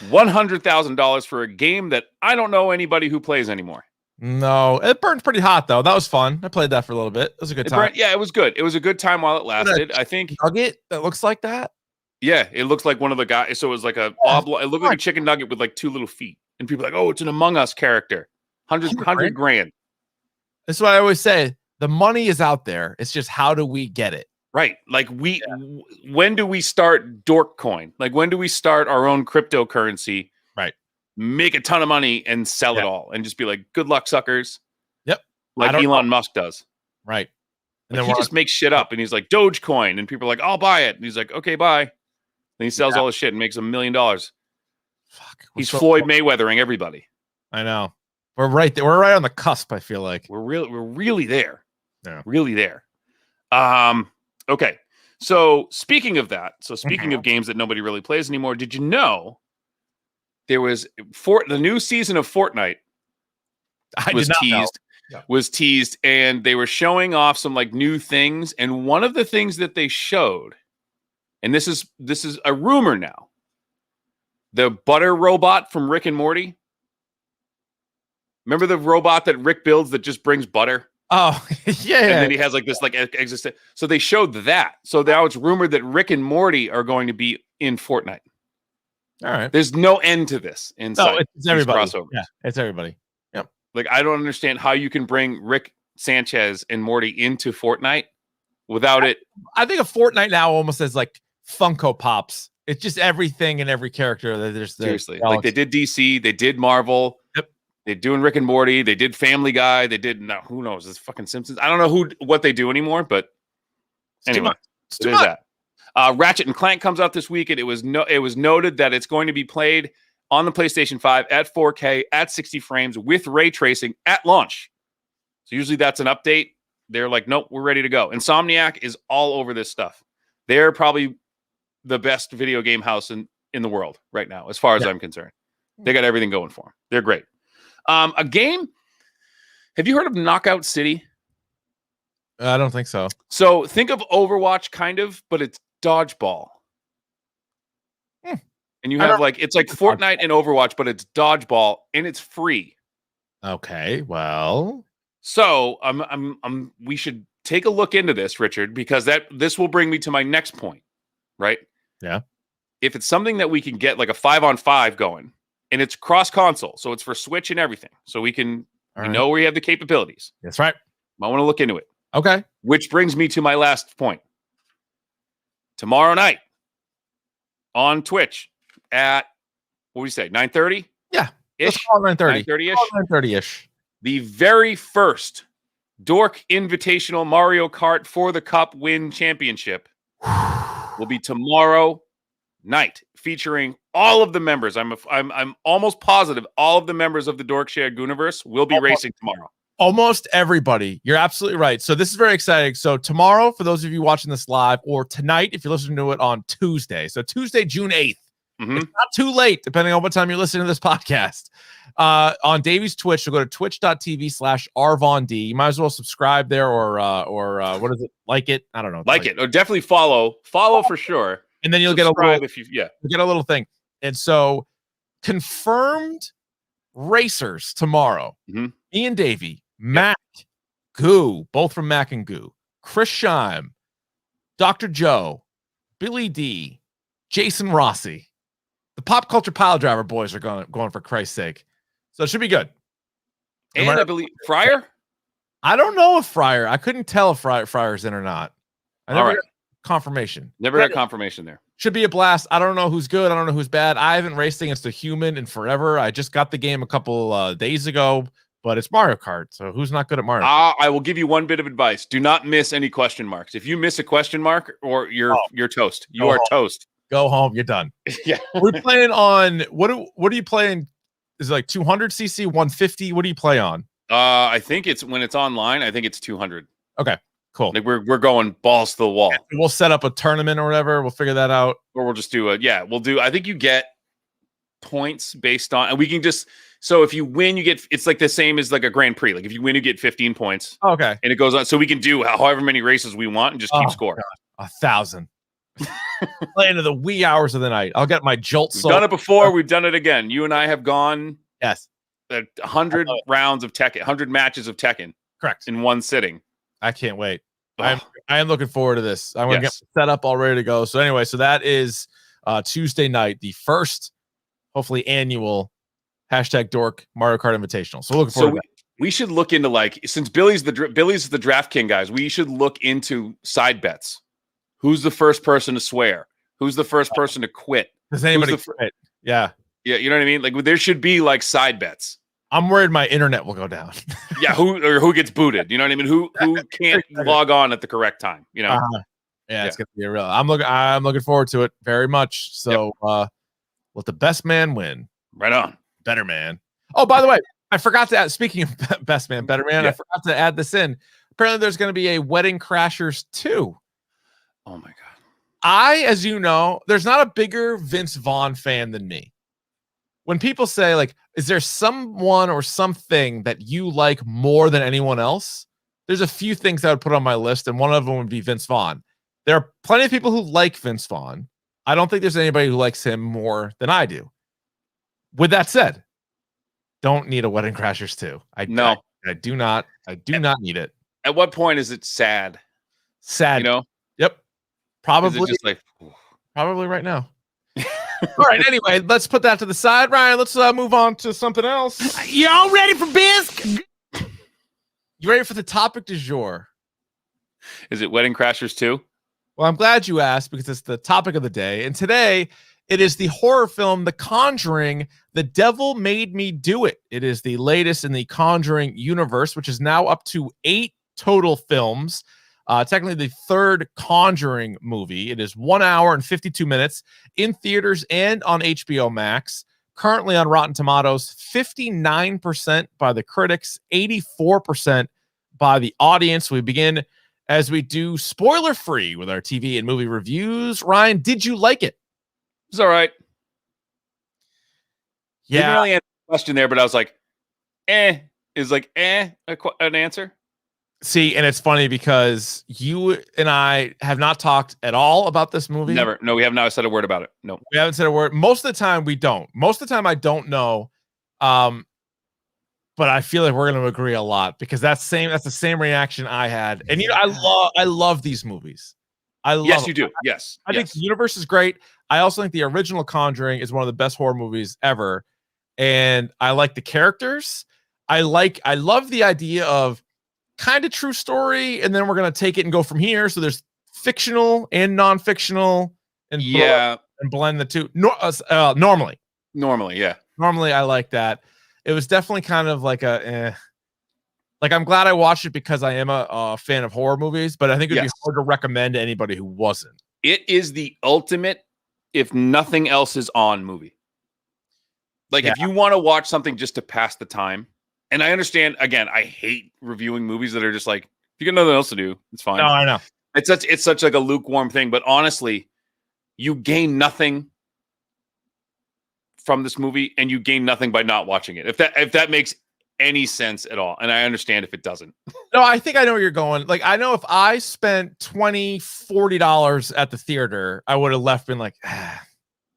Speaker 4: $100,000 for a game that I don't know anybody who plays anymore.
Speaker 2: No, it burned pretty hot though. That was fun. I played that for a little bit. It was a good time.
Speaker 4: It was good. It was a good time while it lasted. I think
Speaker 2: nugget that looks like that.
Speaker 4: Yeah, it looks like one of the guys. So it was like it looked like a chicken nugget with like 2 little feet, and people are like, oh, it's an Among Us character. 100 grand.
Speaker 2: That's what I always say. The money is out there. It's just how do we get it?
Speaker 4: Right. Like when do we start Dork coin? Like when do we start our own cryptocurrency?
Speaker 2: Right.
Speaker 4: Make a ton of money and sell it all and just be like, good luck, suckers.
Speaker 2: Yep.
Speaker 4: Like Elon Musk does.
Speaker 2: Right.
Speaker 4: And then he just makes shit up and he's like, Dogecoin. And people are like, I'll buy it. And he's like, okay, bye. And he sells all his shit and makes $1 million.
Speaker 2: Fuck.
Speaker 4: He's Floyd Mayweathering everybody.
Speaker 2: I know. We're right there. We're right on the cusp, I feel like.
Speaker 4: We're really there.
Speaker 2: Yeah.
Speaker 4: Really there. Okay. So speaking of that, speaking of games that nobody really plays anymore, did you know there was the new season of Fortnite was teased, and they were showing off some like new things, and one of the things that they showed, and this is a rumor now, the butter robot from Rick and Morty. Remember the robot that Rick builds that just brings butter?
Speaker 2: Oh, yeah.
Speaker 4: And then he has like this like existent. So they showed that. So now it's rumored that Rick and Morty are going to be in Fortnite.
Speaker 2: All right.
Speaker 4: There's no end to this.
Speaker 2: No, it's everybody. Crossovers. Yeah, it's everybody. Yep.
Speaker 4: Like I don't understand how you can bring Rick Sanchez and Morty into Fortnite without it.
Speaker 2: I think a Fortnite now almost as like Funko Pops. It's just everything and every character that there's
Speaker 4: seriously. Like they did DC, they did Marvel.
Speaker 2: Yep.
Speaker 4: They're doing Rick and Morty. They did Family Guy. They did who knows? It's fucking Simpsons. I don't know what they do anymore, but anyway, it is that. Ratchet and Clank comes out this week, and it was noted that it's going to be played on the PlayStation 5 at 4K at 60 frames with ray tracing at launch. So usually that's an update. They're like, nope, we're ready to go. Insomniac is all over this stuff. They're probably the best video game house in the world right now, as far as I'm concerned. They got everything going for them. They're great. A game. Have you heard of Knockout City?
Speaker 2: I don't think so.
Speaker 4: So think of Overwatch, kind of, but it's dodgeball. And you have it's like Fortnite and Overwatch, but it's dodgeball and it's free.
Speaker 2: Okay, well,
Speaker 4: so we should take a look into this, Richard, because this will bring me to my next point, right?
Speaker 2: Yeah.
Speaker 4: If it's something that we can get like a 5-on-5 going, and it's cross console, so it's for Switch and everything, so we know we have the capabilities.
Speaker 2: That's right.
Speaker 4: I want to look into it.
Speaker 2: Okay.
Speaker 4: Which brings me to my last point. Tomorrow night on Twitch at, what do we say, 9:30?
Speaker 2: Yeah.
Speaker 4: Ish?
Speaker 2: 9:30.
Speaker 4: 9:30-ish?
Speaker 2: 9:30-ish.
Speaker 4: The very first Dork Invitational Mario Kart for the Cup Win Championship will be tomorrow night, featuring all of the members. I'm almost positive all of the members of the Dork Shared Universe will be racing tomorrow.
Speaker 2: Almost everybody. You're absolutely right. So this is very exciting. So tomorrow, for those of you watching this live, or tonight, if you're listening to it on Tuesday. So Tuesday, June 8th. Mm-hmm. It's not too late, depending on what time you're listening to this podcast. On Davey's Twitch, you'll go to twitch.tv/RVonD. You might as well subscribe there or what is it? Like it. I don't know.
Speaker 4: Like it. Or definitely follow. Follow for sure.
Speaker 2: And then you'll get a little thing. And so confirmed racers tomorrow.
Speaker 4: Mm-hmm.
Speaker 2: Ian Davey, Mac, Goo, both from Mac and Goo, Chris Scheim, Dr. Joe, Billy D, Jason Rossi. The Pop Culture Pile Driver boys are going for Christ's sake. So it should be good.
Speaker 4: And I believe Fryer?
Speaker 2: I don't know if Fryer. I couldn't tell if Fryer's in or not. I never got confirmation.
Speaker 4: Never got confirmation there.
Speaker 2: Should be a blast. I don't know who's good. I don't know who's bad. I haven't raced against a human in forever. I just got the game a couple days ago. but it's Mario Kart. So who's not good at Mario?
Speaker 4: I will give you one bit of advice. Do not miss any question marks. If you miss a question mark, or you're toast. You are toast.
Speaker 2: Go home. You're done.
Speaker 4: Yeah.
Speaker 2: We're playing on what are you playing? Is it like 200 cc, 150? What do you play on?
Speaker 4: I think it's when it's online. I think it's 200.
Speaker 2: Okay, cool.
Speaker 4: Like we're going balls to the wall.
Speaker 2: Yeah, we'll set up a tournament or whatever. We'll figure that out.
Speaker 4: Or we'll just do I think you get points based on, and we can just, so if you win, you get, it's like the same as like a Grand Prix. Like if you win, you get 15 points.
Speaker 2: Okay.
Speaker 4: And it goes on. So we can do however many races we want and just keep score.
Speaker 2: God, 1,000. Play into the wee hours of the night. I'll get my Jolt.
Speaker 4: We've done it before. We've done it again. You and I have gone.
Speaker 2: Yes.
Speaker 4: 100 rounds of Tekken, 100 matches of Tekken.
Speaker 2: Correct.
Speaker 4: In one sitting.
Speaker 2: I can't wait. I am looking forward to this. I'm going to get set up all ready to go. So anyway, so that is Tuesday night, the first, hopefully annual #Dork Mario Kart Invitational. So looking forward to that.
Speaker 4: We should look into, like, since Billy's the draft king, guys, we should look into side bets. Who's the first person to swear? Who's the first person to quit?
Speaker 2: Does anybody quit? Yeah.
Speaker 4: Yeah, you know what I mean? Like, there should be like side bets.
Speaker 2: I'm worried my internet will go down.
Speaker 4: Yeah, who gets booted? You know what I mean? Who can't log on at the correct time? You know?
Speaker 2: Yeah, it's gonna be a real. I'm looking forward to it very much. So let the best man win.
Speaker 4: Right on.
Speaker 2: Better man. Oh, by the way, I forgot to add, speaking of best man, better man, I forgot to add this in. Apparently there's going to be a Wedding Crashers 2.
Speaker 4: Oh my God.
Speaker 2: As you know, there's not a bigger Vince Vaughn fan than me. When people say, like, is there someone or something that you like more than anyone else? There's a few things I would put on my list, and one of them would be Vince Vaughn. There are plenty of people who like Vince Vaughn. I don't think there's anybody who likes him more than I do. With that said, don't need a Wedding Crashers 2. I do not need it.
Speaker 4: At what point is it sad?
Speaker 2: Sad.
Speaker 4: You know?
Speaker 2: Yep. Probably
Speaker 4: just like
Speaker 2: probably right now. All right, anyway, let's put that to the side. Ryan, let's move on to something else.
Speaker 3: You all ready for biz?
Speaker 2: You ready for the topic du jour?
Speaker 4: Is it Wedding Crashers 2?
Speaker 2: Well, I'm glad you asked because it's the topic of the day. And today, it is the horror film The Conjuring, The Devil Made Me Do It. It is the latest in the Conjuring universe, which is now up to 8 total films. Technically the third Conjuring movie. It is 1 hour and 52 minutes in theaters and on HBO Max. Currently on Rotten Tomatoes, 59% by the critics, 84% by the audience. We begin as we do spoiler-free with our TV and movie reviews. Ryan, did you like it?
Speaker 4: It's all right.
Speaker 2: Yeah.
Speaker 4: Didn't really answer the question there, but I was like, is like, an answer?
Speaker 2: See, and it's funny because you and I have not talked at all about this movie.
Speaker 4: Never. No, we have not said a word about it. No.
Speaker 2: We haven't said a word. Most of the time we don't. Most of the time I don't know. But I feel like we're going to agree a lot because that's the same reaction I had. And you know, I love these movies.
Speaker 4: Yes, you do. Yes.
Speaker 2: I think the universe is great. I also think the original Conjuring is one of the best horror movies ever. And I like the characters. I love the idea of kind of true story, and then we're going to take it and go from here. So there's fictional and non-fictional, and blend the two. Normally,
Speaker 4: yeah.
Speaker 2: Normally, I like that. It was definitely kind of like like I'm glad I watched it because I am a fan of horror movies, but I think it'd be hard to recommend to anybody who wasn't.
Speaker 4: It is the ultimate, if nothing else is on, movie. Like if you want to watch something just to pass the time. And I understand, again, I hate reviewing movies that are just like, if you got nothing else to do, it's fine.
Speaker 2: No, I know.
Speaker 4: It's such like a lukewarm thing, but honestly, you gain nothing from this movie and you gain nothing by not watching it. If that makes any sense at all. And I understand if it doesn't.
Speaker 2: No, I think I know where you're going. Like, I know if I spent $20, $40 at the theater, I would have left been like,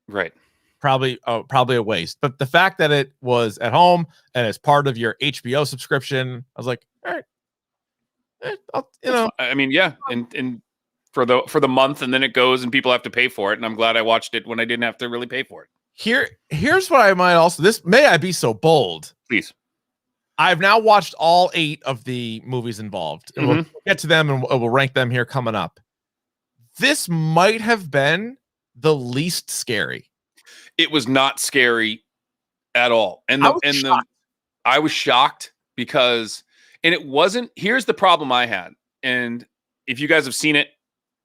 Speaker 4: right.
Speaker 2: Probably a waste. But the fact that it was at home and as part of your HBO subscription, I was like, all right,
Speaker 4: I mean, yeah, and for the month, and then it goes, and people have to pay for it. And I'm glad I watched it when I didn't have to really pay for it.
Speaker 2: Here's what I might also. May I be so bold?
Speaker 4: Please.
Speaker 2: I've now watched all 8 of the movies involved, and we'll get to them and we'll rank them here coming up. This might have been the least scary.
Speaker 4: It was not scary at all. And I was shocked. because, and it wasn't, here's the problem I had. And if you guys have seen it,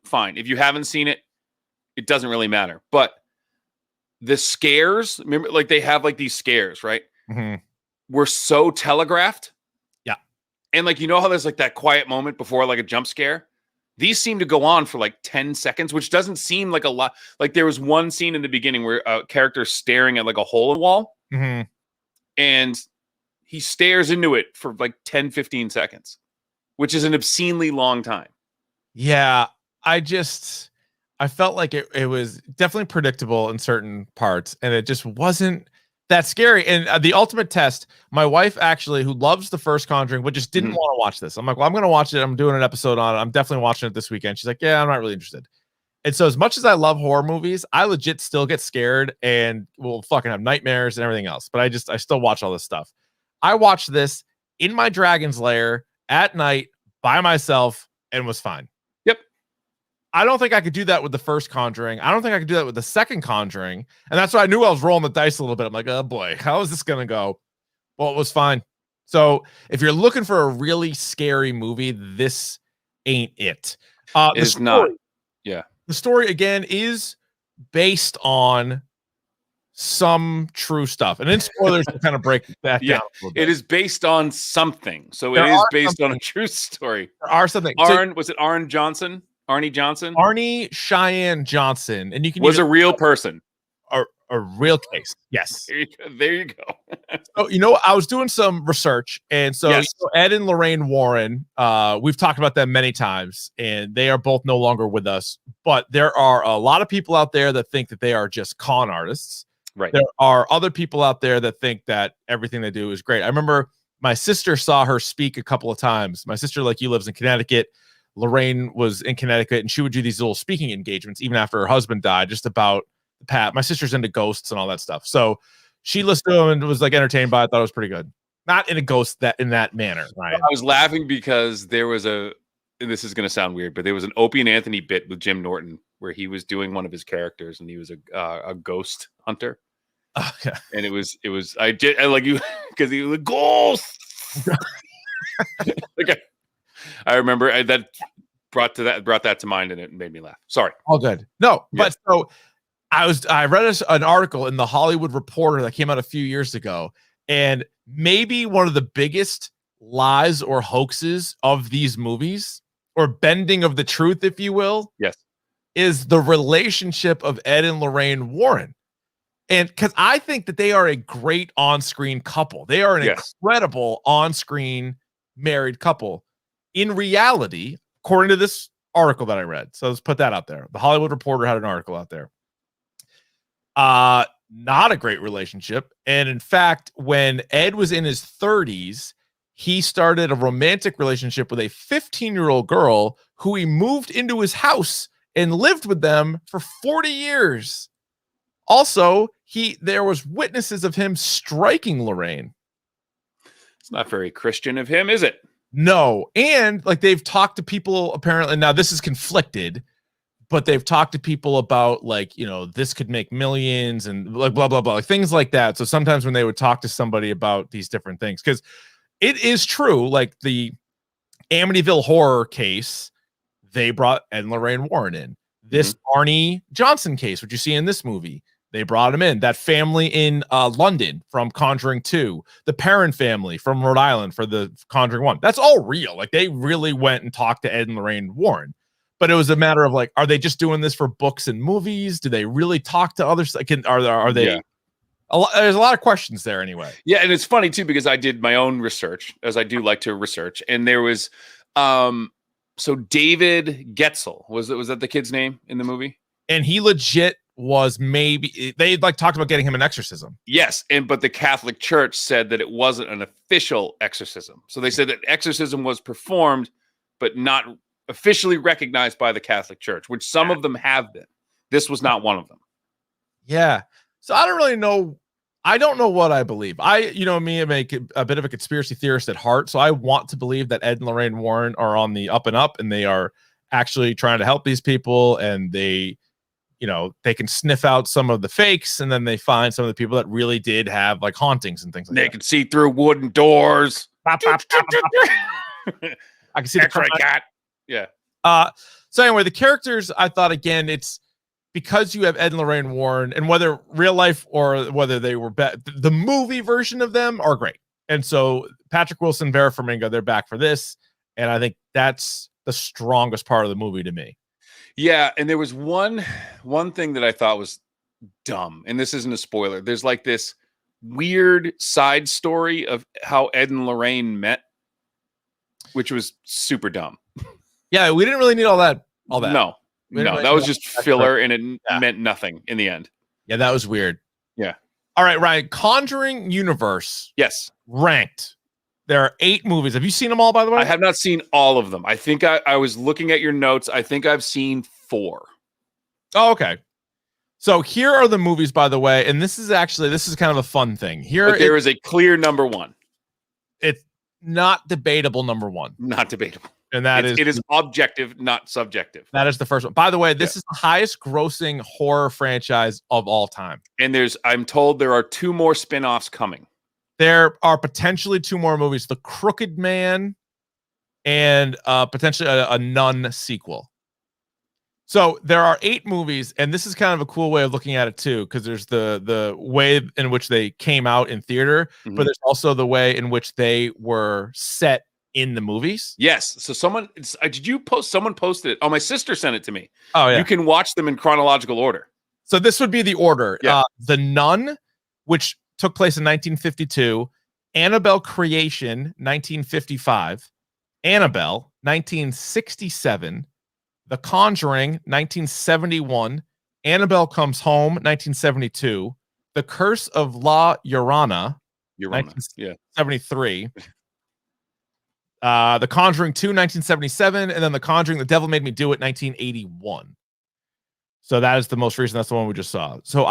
Speaker 4: fine. If you haven't seen it, it doesn't really matter. But the scares, remember, like they have like these scares, right?
Speaker 2: Mhm.
Speaker 4: Were so telegraphed.
Speaker 2: Yeah.
Speaker 4: And like, you know how there's like that quiet moment before like a jump scare? These seem to go on for like 10 seconds, which doesn't seem like a lot. Like there was one scene in the beginning where a character staring at like a hole in the wall,
Speaker 2: Mhm.
Speaker 4: and he stares into it for like 10, 15 seconds, which is an obscenely long time.
Speaker 2: Yeah, I felt like it was definitely predictable in certain parts, and it just wasn't that scary. And the ultimate test, my wife actually, who loves the first Conjuring, but just didn't
Speaker 4: Mhm.
Speaker 2: want to watch this. I'm like, well, I'm going to watch it. I'm doing an episode on it. I'm definitely watching it this weekend. She's like, yeah, I'm not really interested. And so, as much as I love horror movies, I legit still get scared and will fucking have nightmares and everything else. But I still watch all this stuff. I watched this in my dragon's lair at night by myself and was fine.
Speaker 4: Yep.
Speaker 2: I don't think I could do that with the first Conjuring. I don't think I could do that with the second Conjuring. And that's why I knew I was rolling the dice a little bit. I'm like, oh boy, how is this going to go? Well, it was fine. So if you're looking for a really scary movie, this ain't it.
Speaker 4: It's not. Yeah.
Speaker 2: The story, again, is based on some true stuff. And in spoilers, to kind of break that
Speaker 4: Yeah.
Speaker 2: down a little bit.
Speaker 4: It is based on something. So
Speaker 2: There
Speaker 4: it is
Speaker 2: are
Speaker 4: based on a
Speaker 2: something.
Speaker 4: true story.
Speaker 2: There are something.
Speaker 4: Was it Arn Johnson? Arnie Johnson?
Speaker 2: Arnie Cheyenne Johnson, and you can
Speaker 4: Was a
Speaker 2: even
Speaker 4: real person.
Speaker 2: a real case. Yes.
Speaker 4: There you go.
Speaker 2: So, I was doing some research, and so
Speaker 4: Yes.
Speaker 2: Ed and Lorraine Warren, we've talked about them many times, and they are both no longer with us. But there are a lot of people out there that think that they are just con artists.
Speaker 4: Right.
Speaker 2: There are other people out there that think that everything they do is great. I remember my sister saw her speak a couple of times. My sister, like you, lives in Connecticut. Lorraine was in Connecticut, and she would do these little speaking engagements even after her husband died, just about the past. My sister's into ghosts and all that stuff. So she listened to him and was like entertained by it, thought it was pretty good. Not in a ghost that in that manner, right?
Speaker 4: I was laughing because there was and this is going to sound weird, but there was an Opie and Anthony bit with Jim Norton where he was doing one of his characters and he was a ghost hunter.
Speaker 2: Okay.
Speaker 4: And it was I like you because he was a ghost. Okay. I remember that brought that to mind, and it made me laugh. Sorry.
Speaker 2: All good. No, but so I read an article in the Hollywood Reporter that came out a few years ago, and maybe one of the biggest lies or hoaxes of these movies, or bending of the truth, if you will,
Speaker 4: Yes,
Speaker 2: is the relationship of Ed and Lorraine Warren. And because I think that they are a great on-screen couple. They are an incredible on-screen married couple. In reality, according to this article that I read, so let's put that out there. The Hollywood Reporter had an article out there. Not a great relationship. And in fact, when Ed was in his 30s, he started a romantic relationship with a 15-year-old girl who he moved into his house and lived with them for 40 years. Also, there was witnesses of him striking Lorraine.
Speaker 4: it's not very Christian of him, is it?
Speaker 2: No. And like they've talked to people apparently. Now this is conflicted, but they've talked to people about like, this could make millions and like blah, blah, blah, like things like that. So sometimes when they would talk to somebody about these different things, because it is true, like the Amityville horror case, they brought Ed and Lorraine Warren in. This Arnie Johnson case, which you see in this movie, they brought him in. That family in London from Conjuring 2, the Perrin family from Rhode Island for the Conjuring 1. That's all real. Like they really went and talked to Ed and Lorraine Warren. But it was a matter of like, are they just doing this for books and movies? Do they really talk to others? Like, are they? Yeah. There's a lot of questions there anyway.
Speaker 4: Yeah, and it's funny too because I did my own research, as I do like to research, and there was, so David Getzel was that the kid's name in the movie?
Speaker 2: And he legit was maybe they like talked about getting him an exorcism.
Speaker 4: Yes, but the Catholic Church said that it wasn't an official exorcism. So they said that exorcism was performed, but not officially recognized by the Catholic Church, which some of them have been. This was not one of them.
Speaker 2: Yeah. So I don't really know. I don't know what I believe. Me, I'm a bit of a conspiracy theorist at heart. So I want to believe that Ed and Lorraine Warren are on the up and up, and they are actually trying to help these people, and they can sniff out some of the fakes, and then they find some of the people that really did have like hauntings and things like that.
Speaker 4: They can see through wooden doors.
Speaker 2: Bop, bop, bop, bop. I can see the
Speaker 4: X-ray cat. Yeah.
Speaker 2: So anyway, the characters, I thought, again, it's because you have Ed and Lorraine Warren, and whether real life or whether they were the movie version of them are great. And so Patrick Wilson, Vera Farmiga, they're back for this, and I think that's the strongest part of the movie to me.
Speaker 4: Yeah, and there was one thing that I thought was dumb, and this isn't a spoiler. There's like this weird side story of how Ed and Lorraine met, which was super dumb.
Speaker 2: Yeah, we didn't really need all that.
Speaker 4: No, that was just filler, and it meant nothing in the end.
Speaker 2: Yeah, that was weird.
Speaker 4: Yeah.
Speaker 2: All right, Ryan. Conjuring Universe.
Speaker 4: Yes.
Speaker 2: Ranked. There are 8 movies. Have you seen them all, by the way?
Speaker 4: I have not seen all of them. I think I was looking at your notes. I think I've seen 4.
Speaker 2: Oh, okay. So here are the movies, by the way, and this is kind of a fun thing.
Speaker 4: But there is a clear number 1.
Speaker 2: It's not debatable number 1.
Speaker 4: Not debatable.
Speaker 2: And it is
Speaker 4: objective, not subjective.
Speaker 2: That is the first one. By the way, this is the highest grossing horror franchise of all time.
Speaker 4: And I'm told there are 2 more spin-offs coming.
Speaker 2: There are potentially 2 more movies, The Crooked Man and potentially a Nun sequel. So there are 8 movies, and this is kind of a cool way of looking at it too, because there's the way in which they came out in theater, but there's also the way in which they were set in the movies.
Speaker 4: Yes. So someone posted it. Oh, my sister sent it to me.
Speaker 2: Oh, yeah.
Speaker 4: You can watch them in chronological order.
Speaker 2: So this would be the order.
Speaker 4: Yeah.
Speaker 2: The Nun, which took place in 1952, Annabelle Creation, 1955, Annabelle, 1967, The Conjuring, 1971, Annabelle Comes Home, 1972, The Curse of La Llorona, 1973, The Conjuring 2, 1977, and then The Conjuring, The Devil Made Me Do It, 1981. So that is the most recent. That's the one we just saw. So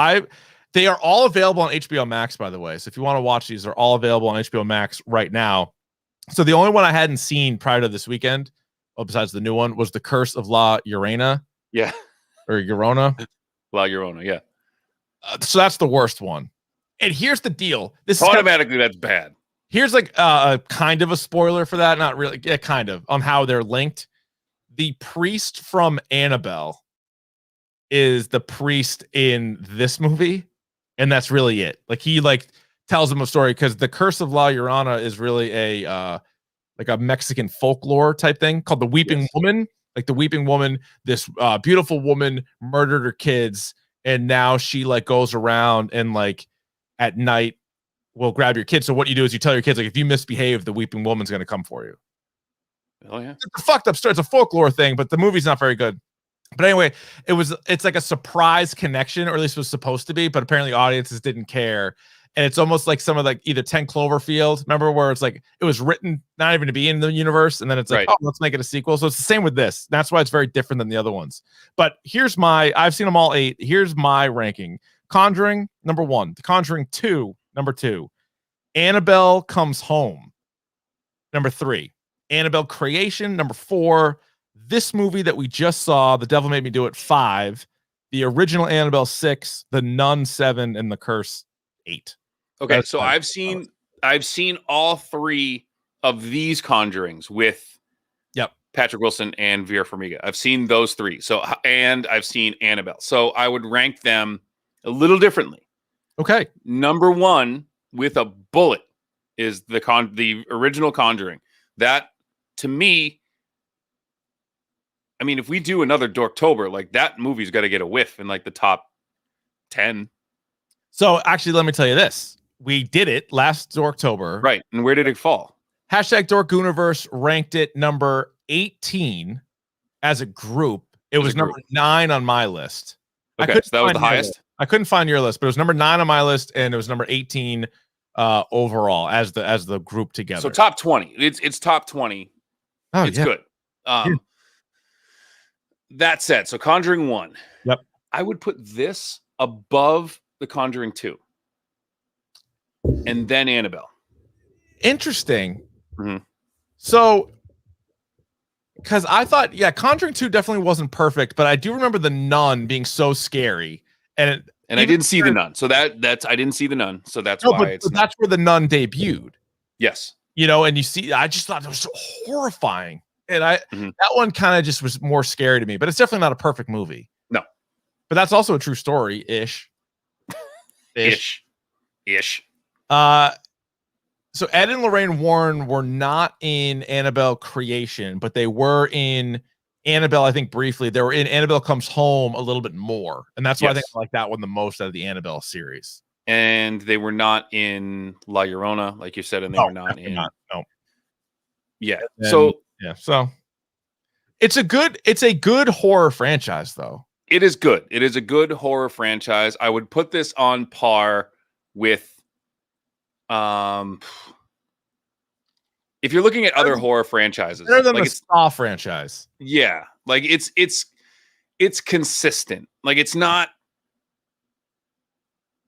Speaker 2: they are all available on HBO Max, by the way. So if you want to watch these, they're all available on HBO Max right now. So the only one I hadn't seen prior to this weekend, besides the new one, was The Curse of La Llorona.
Speaker 4: Yeah.
Speaker 2: Or Llorona.
Speaker 4: La Llorona, yeah.
Speaker 2: So that's the worst one. And here's the deal. This
Speaker 4: automatically that's bad.
Speaker 2: Here's like a kind of a spoiler for that. Not really. Yeah, kind of. On how they're linked. The priest from Annabelle is the priest in this movie. And that's really it. Like he tells them a story, because The Curse of La Llorona is really a Mexican folklore type thing called the Weeping Woman. Like the Weeping Woman, this beautiful woman murdered her kids, and now she goes around and at night will grab your kids. So what you do is you tell your kids, if you misbehave, the Weeping Woman's going to come for you.
Speaker 4: Oh yeah,
Speaker 2: it's a fucked up story. It's a folklore thing, but the movie's not very good. But anyway, it's like a surprise connection, or at least it was supposed to be, but apparently audiences didn't care. And it's almost like some of either 10 Cloverfield. Remember where it's it was written not even to be in the universe, and then it's oh, let's make it a sequel. So it's the same with this. That's why it's very different than the other ones. But I've seen them all 8. Here's my ranking. Conjuring, number 1. The Conjuring 2, number 2. Annabelle Comes Home, number 3. Annabelle Creation, number 4. This movie that we just saw, The Devil Made Me Do It, 5. The original Annabelle, 6. The Nun, 7. And The Curse, 8.
Speaker 4: Okay, so I've seen all 3 of these Conjurings with Patrick Wilson and Vera Farmiga. I've seen those 3. So, and I've seen Annabelle. So I would rank them a little differently.
Speaker 2: Okay.
Speaker 4: Number 1 with a bullet is the original Conjuring. That, to me, I mean, if we do another Dorktober, that movie's got to get a whiff in the top 10.
Speaker 2: So actually, let me tell you this. We did it last October.
Speaker 4: Right. And where did it fall?
Speaker 2: Hashtag Dork Universe ranked it number 18 as a group. It was number 9 on my list.
Speaker 4: Okay, so that was the highest?
Speaker 2: I couldn't find your list, but it was number 9 on my list, and it was number 18 overall as the group together.
Speaker 4: So top 20. It's top 20.
Speaker 2: Oh,
Speaker 4: it's good. That said, so Conjuring 1.
Speaker 2: Yep.
Speaker 4: I would put this above The Conjuring 2. And then Annabelle.
Speaker 2: Interesting.
Speaker 4: Mm-hmm.
Speaker 2: So, because I thought, Conjuring 2 definitely wasn't perfect, but I do remember The Nun being so scary. And
Speaker 4: I didn't see The Nun. So that's I didn't see The Nun. So that's why it's
Speaker 2: that's where The Nun debuted.
Speaker 4: Yes.
Speaker 2: and you see, I just thought it was so horrifying. And
Speaker 4: Mhm.
Speaker 2: that one kind of just was more scary to me, but it's definitely not a perfect movie.
Speaker 4: No.
Speaker 2: But that's also a true story ish.
Speaker 4: Ish.
Speaker 2: So Ed and Lorraine Warren were not in Annabelle Creation, but they were in Annabelle, I think briefly. They were in Annabelle Comes Home a little bit more. And that's why I think I like that one the most out of the Annabelle series.
Speaker 4: And they were not in La Llorona, like you said, and they were not in.
Speaker 2: No.
Speaker 4: Yeah.
Speaker 2: And,
Speaker 4: so
Speaker 2: it's a good horror franchise, though.
Speaker 4: it is good. It is a good horror franchise. I would put this on par with if you're looking at other horror franchises,
Speaker 2: better than
Speaker 4: like
Speaker 2: the Saw franchise.
Speaker 4: Yeah, like it's consistent. Like it's not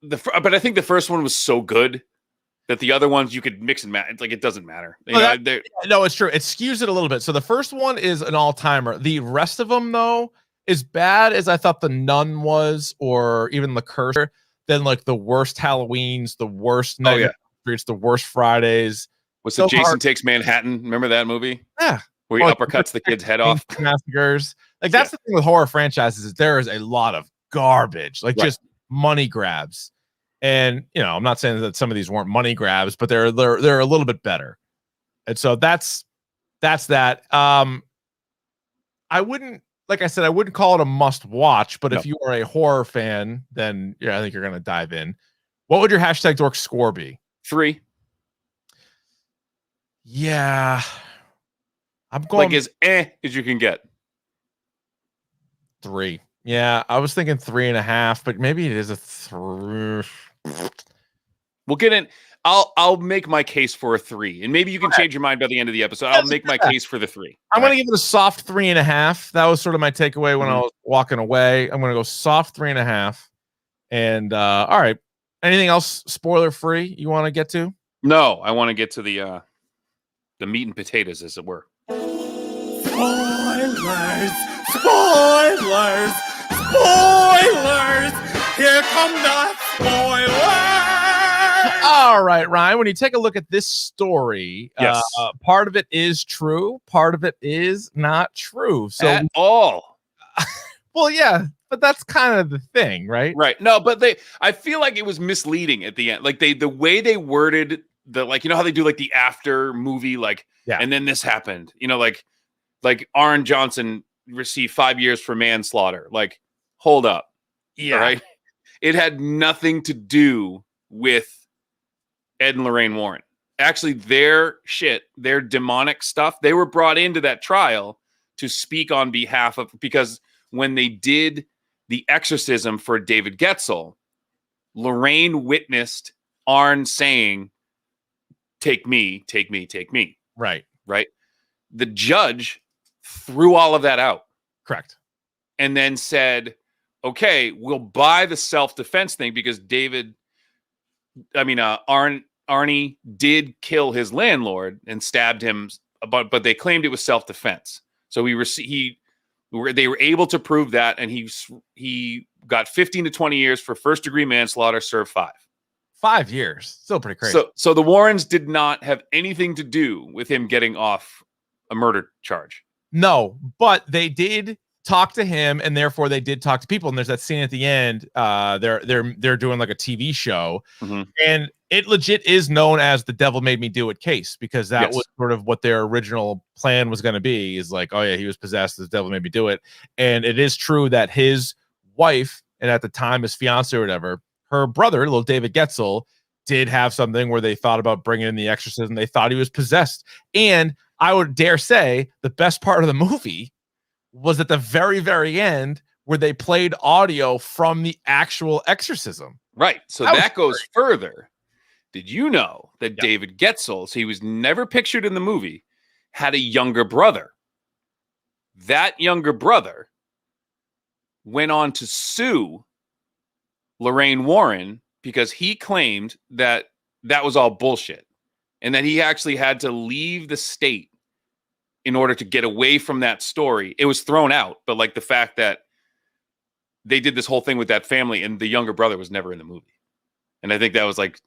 Speaker 4: but I think the first one was so good that the other ones you could mix and match. Like it doesn't matter.
Speaker 2: No, it's true. It skews it a little bit. So the first one is an all-timer. The rest of them, though, as bad as I thought The Nun was, or even The Curse, then like the worst Halloweens, the worst Nightmare on Elm Streets, the worst Fridays.
Speaker 4: Was it Jason Takes Manhattan? Remember that movie?
Speaker 2: Yeah.
Speaker 4: Where he uppercuts the kid's head off.
Speaker 2: Massacres. Like that's the thing with horror franchises, is there is a lot of garbage, like just money grabs. And I'm not saying that some of these weren't money grabs, but they're a little bit better. And so that's that. I wouldn't, like I said, I wouldn't call it a must watch, but if you are a horror fan, then I think you're going to dive in. What would your hashtag Dork score be?
Speaker 4: 3.
Speaker 2: Yeah. I'm going
Speaker 4: like as you can get.
Speaker 2: 3. Yeah. I was thinking 3.5, but maybe it is a 3.
Speaker 4: We'll get in. I'll make my case for a 3, and maybe you can change your mind by the end of the episode. I'll make my case for the 3.
Speaker 2: I'm going to give it a soft 3.5. That was sort of my takeaway when I was walking away. I'm going to go soft 3.5. And all right. Anything else spoiler free you want to get to?
Speaker 4: No, I want to get to the meat and potatoes, as it were.
Speaker 1: Spoilers! Here come the spoilers!
Speaker 2: All right, Ryan, when you take a look at this story, part of it is true, part of it is not true. So
Speaker 4: at all.
Speaker 2: Well, yeah, but that's kind of the thing, right?
Speaker 4: Right. No, but I feel like it was misleading at the end. Like the way they worded how they do like the after movie, and then this happened, like Aaron Johnson received 5 years for manslaughter. Like, hold up.
Speaker 2: Yeah.
Speaker 4: Right. It had nothing to do with Ed and Lorraine Warren. Actually, their demonic stuff, they were brought into that trial to speak on behalf of, because when they did the exorcism for David Getzel, Lorraine witnessed Arn saying, "Take me, take me, take me."
Speaker 2: Right.
Speaker 4: Right. The judge threw all of that out.
Speaker 2: Correct.
Speaker 4: And then said, okay, we'll buy the self-defense thing because Arnie did kill his landlord and stabbed him, but they claimed it was self-defense. So they were able to prove that, and he got 15 to 20 years for first-degree manslaughter, served 5.
Speaker 2: 5 years. Still pretty crazy.
Speaker 4: So the Warrens did not have anything to do with him getting off a murder charge.
Speaker 2: No, but they did talk to him, and therefore they did talk to people. And there's that scene at the end. They're doing like a TV show, and it legit is known as the "Devil Made Me Do It" case, because that was sort of what their original plan was going to be. Is like, oh yeah, he was possessed. The devil made me do it. And it is true that his wife, and at the time his fiance or whatever, her brother, little David Getzel, did have something where they thought about bringing in the exorcism. They thought he was possessed, and I would dare say the best part of the movie was at the very, very end, where they played audio from the actual exorcism.
Speaker 4: Right. So that goes further. Did you know that David Getzel, so he was never pictured in the movie, had a younger brother? That younger brother went on to sue Lorraine Warren because he claimed that was all bullshit, and that he actually had to leave the state in order to get away from that story. It was thrown out, but like the fact that they did this whole thing with that family and the younger brother was never in the movie. And I think that was like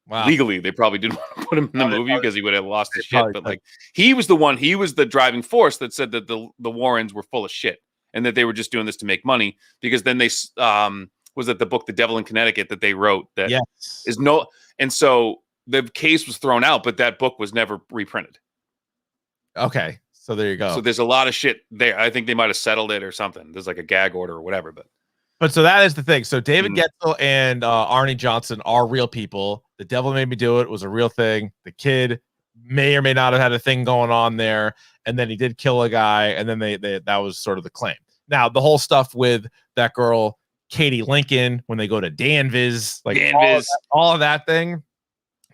Speaker 2: Wow.
Speaker 4: Legally, they probably didn't want to put him in the movie because he would have lost his shit.
Speaker 2: probably
Speaker 4: But
Speaker 2: could.
Speaker 4: like, he was the driving force that said that the Warrens were full of shit and that they were just doing this to make money, because then they was it the book The Devil in Connecticut that they wrote that is no, and so the case was thrown out, but that book was never reprinted.
Speaker 2: Okay, so there you go.
Speaker 4: So there's a lot of shit there. I think they might have settled it or something. There's like a gag order or whatever, but
Speaker 2: so that is the thing. So David Getzel and Arnie Johnson are real people. The Devil Made Me Do It was a real thing. The kid may or may not have had a thing going on there, and then he did kill a guy, and then they that was sort of the claim. Now the whole stuff with that girl Katie Lincoln when they go to Danvers, like all of that thing,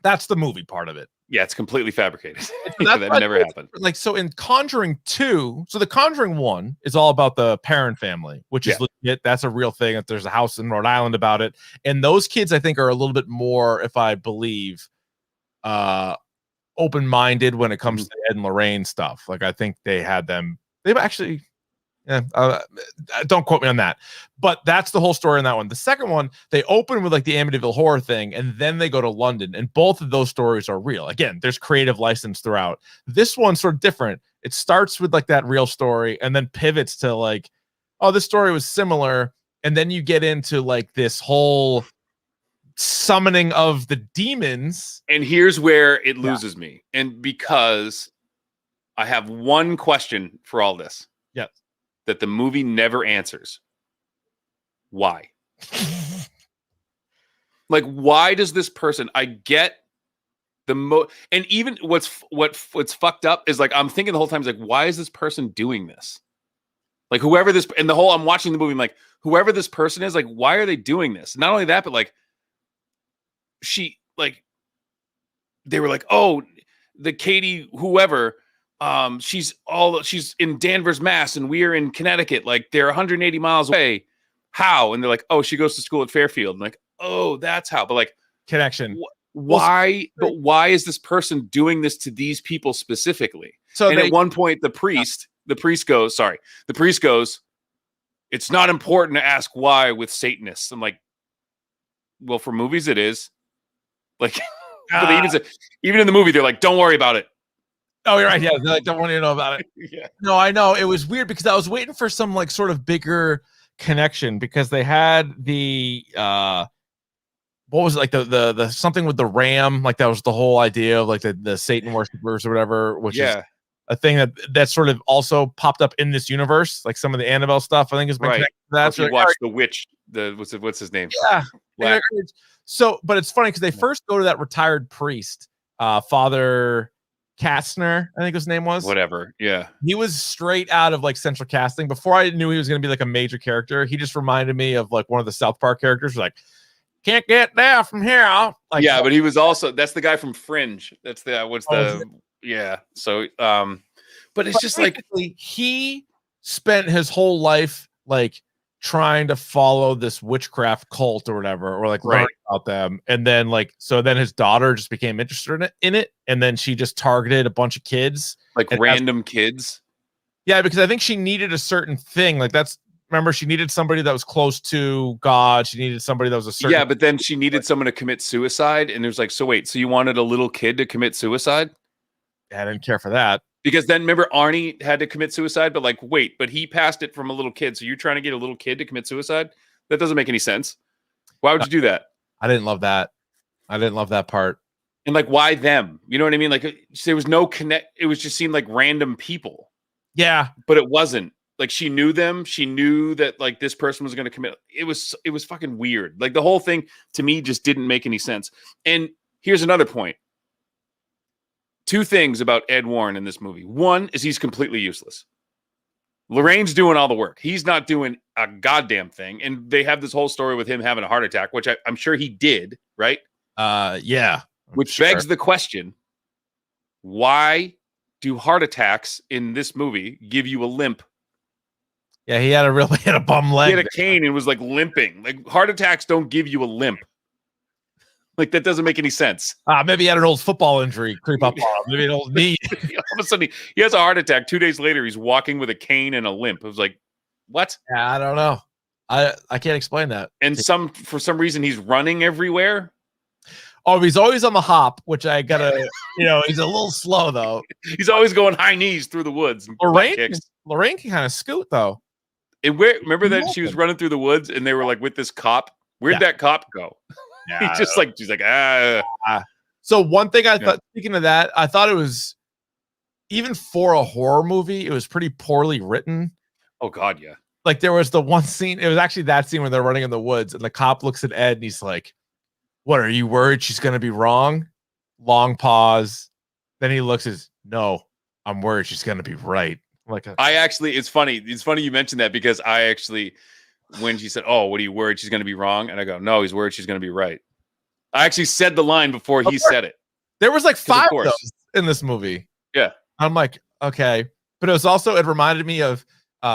Speaker 2: that's the movie part of it.
Speaker 4: Yeah, it's completely fabricated. That never happened.
Speaker 2: Like, so in Conjuring 2, so the Conjuring 1 is all about the Perron family, which is legit. That's a real thing. That there's a house in Rhode Island about it. And those kids, I think, are a little bit more, if I believe, open-minded when it comes to Ed and Lorraine stuff. Like, I think they've actually, don't quote me on that, but that's the whole story in that one. The second one, they open with like the Amityville horror thing, and then they go to London, and both of those stories are real. Again, there's creative license throughout. This one's sort of different. It starts with like that real story and then pivots to like, oh, this story was similar, and then you get into like this whole summoning of the demons.
Speaker 4: And here's where it loses me, and because I have one question for all this.
Speaker 2: Yes.
Speaker 4: That the movie never answers. Why? Like, why does this person? I get and even what's fucked up is like, I'm thinking the whole time is like, why is this person doing this? Like, whoever this, and the whole, I'm watching the movie, I'm like, whoever this person is, like, why are they doing this? Not only that, but like, they were like, oh, the Katie whoever. She's in Danvers, Mass, and we're in Connecticut. Like, they're 180 miles away. How? And they're like, oh, she goes to school at Fairfield. I'm like, oh, that's how. But like,
Speaker 2: connection.
Speaker 4: Why? But why is this person doing this to these people specifically? So at one point, the priest goes, it's not important to ask why with Satanists. I'm like, well, for movies, it is. Like, but even in the movie, they're like, don't worry about it.
Speaker 2: Oh, you're right. Yeah, I don't want you to know about it.
Speaker 4: Yeah.
Speaker 2: No, I know. It was weird because I was waiting for some like sort of bigger connection, because they had the what was it, like the something with the ram, like that was the whole idea of like the Satan worshippers or whatever, which is a thing that sort of also popped up in this universe, like some of the Annabelle stuff. I think has been connected to that.
Speaker 4: So you watched The Witch. What's his name?
Speaker 2: Yeah. So, but it's funny because they first go to that retired priest, Father Kastner, I think his name was.
Speaker 4: Whatever. Yeah.
Speaker 2: He was straight out of like Central Casting. Before I knew he was going to be like a major character, he just reminded me of like one of the South Park characters. Like, can't get there from here. Like,
Speaker 4: yeah, but he was also, that's the guy from Fringe. That's So, but it's just like,
Speaker 2: he spent his whole life like trying to follow this witchcraft cult or whatever, or like learn about them, and then like then his daughter just became interested in it, and then she just targeted a bunch of kids,
Speaker 4: like random kids.
Speaker 2: Yeah, because I think she needed a certain thing. Like remember, she needed somebody that was close to God. She needed somebody that was a certain.
Speaker 4: Yeah, but then she needed someone to commit suicide, and there's like, so wait, so you wanted a little kid to commit suicide?
Speaker 2: Yeah, I didn't care for that.
Speaker 4: Because then remember Arnie had to commit suicide, but like, wait, but he passed it from a little kid. So you're trying to get a little kid to commit suicide? That doesn't make any sense. Why would you do that?
Speaker 2: I didn't love that. I didn't love that part.
Speaker 4: And like, why them? You know what I mean? Like, there was no connect. It was just seemed like random people.
Speaker 2: Yeah.
Speaker 4: But it wasn't. Like, she knew them. She knew that like this person was going to commit. It was fucking weird. Like, the whole thing to me just didn't make any sense. And here's another point. Two things about Ed Warren in this movie. One is he's completely useless. Lorraine's doing all the work. He's not doing a goddamn thing. And they have this whole story with him having a heart attack, which I'm sure he did, right?
Speaker 2: Yeah.
Speaker 4: Which begs the question, why do heart attacks in this movie give you a limp?
Speaker 2: Yeah, he had a bum leg.
Speaker 4: He had a cane and was like limping. Like, heart attacks don't give you a limp. Like, that doesn't make any sense.
Speaker 2: Maybe he had an old football injury creep up on him. Maybe an old knee.
Speaker 4: All of a sudden, he has a heart attack. 2 days later, he's walking with a cane and a limp. It was like, what?
Speaker 2: Yeah, I don't know. I can't explain that.
Speaker 4: And for some reason, he's running everywhere.
Speaker 2: Oh, he's always on the hop, which I gotta, he's a little slow though.
Speaker 4: He's always going high knees through the woods. And butt kicks.
Speaker 2: Lorraine can kind of scoot though.
Speaker 4: Remember that she was running through the woods and they were like with this cop? Where'd that cop go?
Speaker 2: Yeah,
Speaker 4: she's like, ah.
Speaker 2: So one thing I thought, speaking of that, I thought it was, even for a horror movie, it was pretty poorly written.
Speaker 4: Oh God, yeah.
Speaker 2: Like there was the one scene, it was actually that scene when they're running in the woods and the cop looks at Ed and he's like, what, are you worried she's going to be wrong? Long pause. Then he looks at, no, I'm worried she's going to be right. It's funny.
Speaker 4: It's funny you mentioned that because I actually, when she said, oh, what are you worried she's going to be wrong? And I go, no, he's worried she's going to be right. I actually said the line before he said it.
Speaker 2: There was like 5 of those in this movie.
Speaker 4: Yeah.
Speaker 2: I'm like, okay. But it reminded me of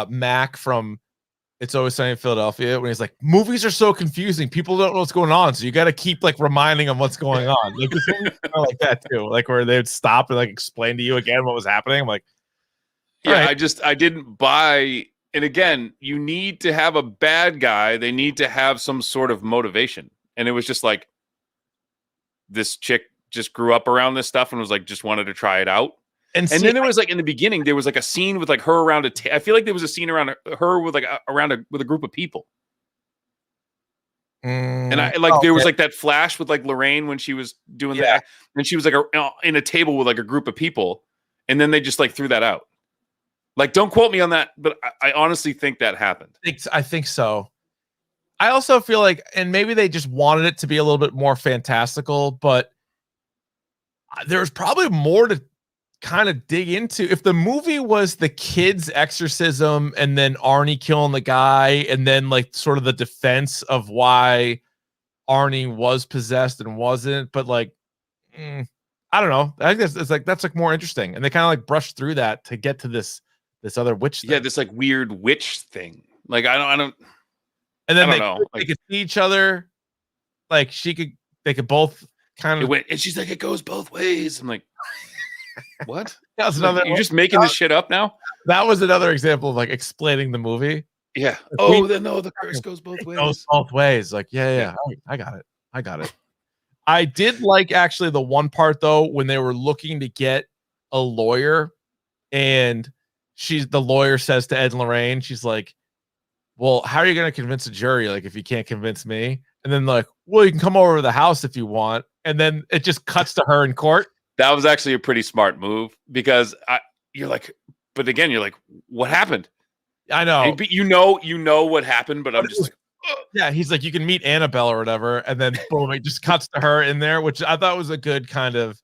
Speaker 2: Mac from It's Always Sunny in Philadelphia when he's like, movies are so confusing. People don't know what's going on. So you got to keep like reminding them what's going on. Like, this movie like that too. Like where they would stop and like explain to you again what was happening. I'm like,
Speaker 4: yeah, right. I didn't buy. And again, you need to have a bad guy. They need to have some sort of motivation. And it was just like, this chick just grew up around this stuff and was like, just wanted to try it out. And then there was like in the beginning, there was like a scene with like her around I feel like there was a scene around her with like with a group of people. And I like there was like that flash with like Lorraine when she was doing that, and she was like in a table with like a group of people, and then they just like threw that out. Like, don't quote me on that, but I honestly think that happened.
Speaker 2: I think so. I also feel like, and maybe they just wanted it to be a little bit more fantastical, but there's probably more to kind of dig into. If the movie was the kid's exorcism and then Arnie killing the guy and then like sort of the defense of why Arnie was possessed and wasn't, but like, I don't know. I think that's like more interesting. And they kind of like brushed through that to get to this other witch thing.
Speaker 4: Yeah, this like weird witch thing. Like, I don't.
Speaker 2: And then they could see each other. Like they could both kind of.
Speaker 4: And she's like, it goes both ways. I'm like, what?
Speaker 2: That was another.
Speaker 4: You're just making this shit up now?
Speaker 2: That was another example of like explaining the movie.
Speaker 4: Yeah. Oh, the curse goes both ways.
Speaker 2: Goes both ways. Like, yeah. I got it. I did like actually the one part though when they were looking to get a lawyer, and the lawyer says to Ed and Lorraine, she's like, well, how are you going to convince a jury? Like, if you can't convince me? And then like, well, you can come over to the house if you want. And then it just cuts to her in court.
Speaker 4: That was actually a pretty smart move because you're like, but again, you're like, what happened?
Speaker 2: I know.
Speaker 4: You know what happened, but I'm just like, ugh.
Speaker 2: Yeah, he's like, you can meet Annabelle or whatever. And then boom, it just cuts to her in there, which I thought was a good kind of,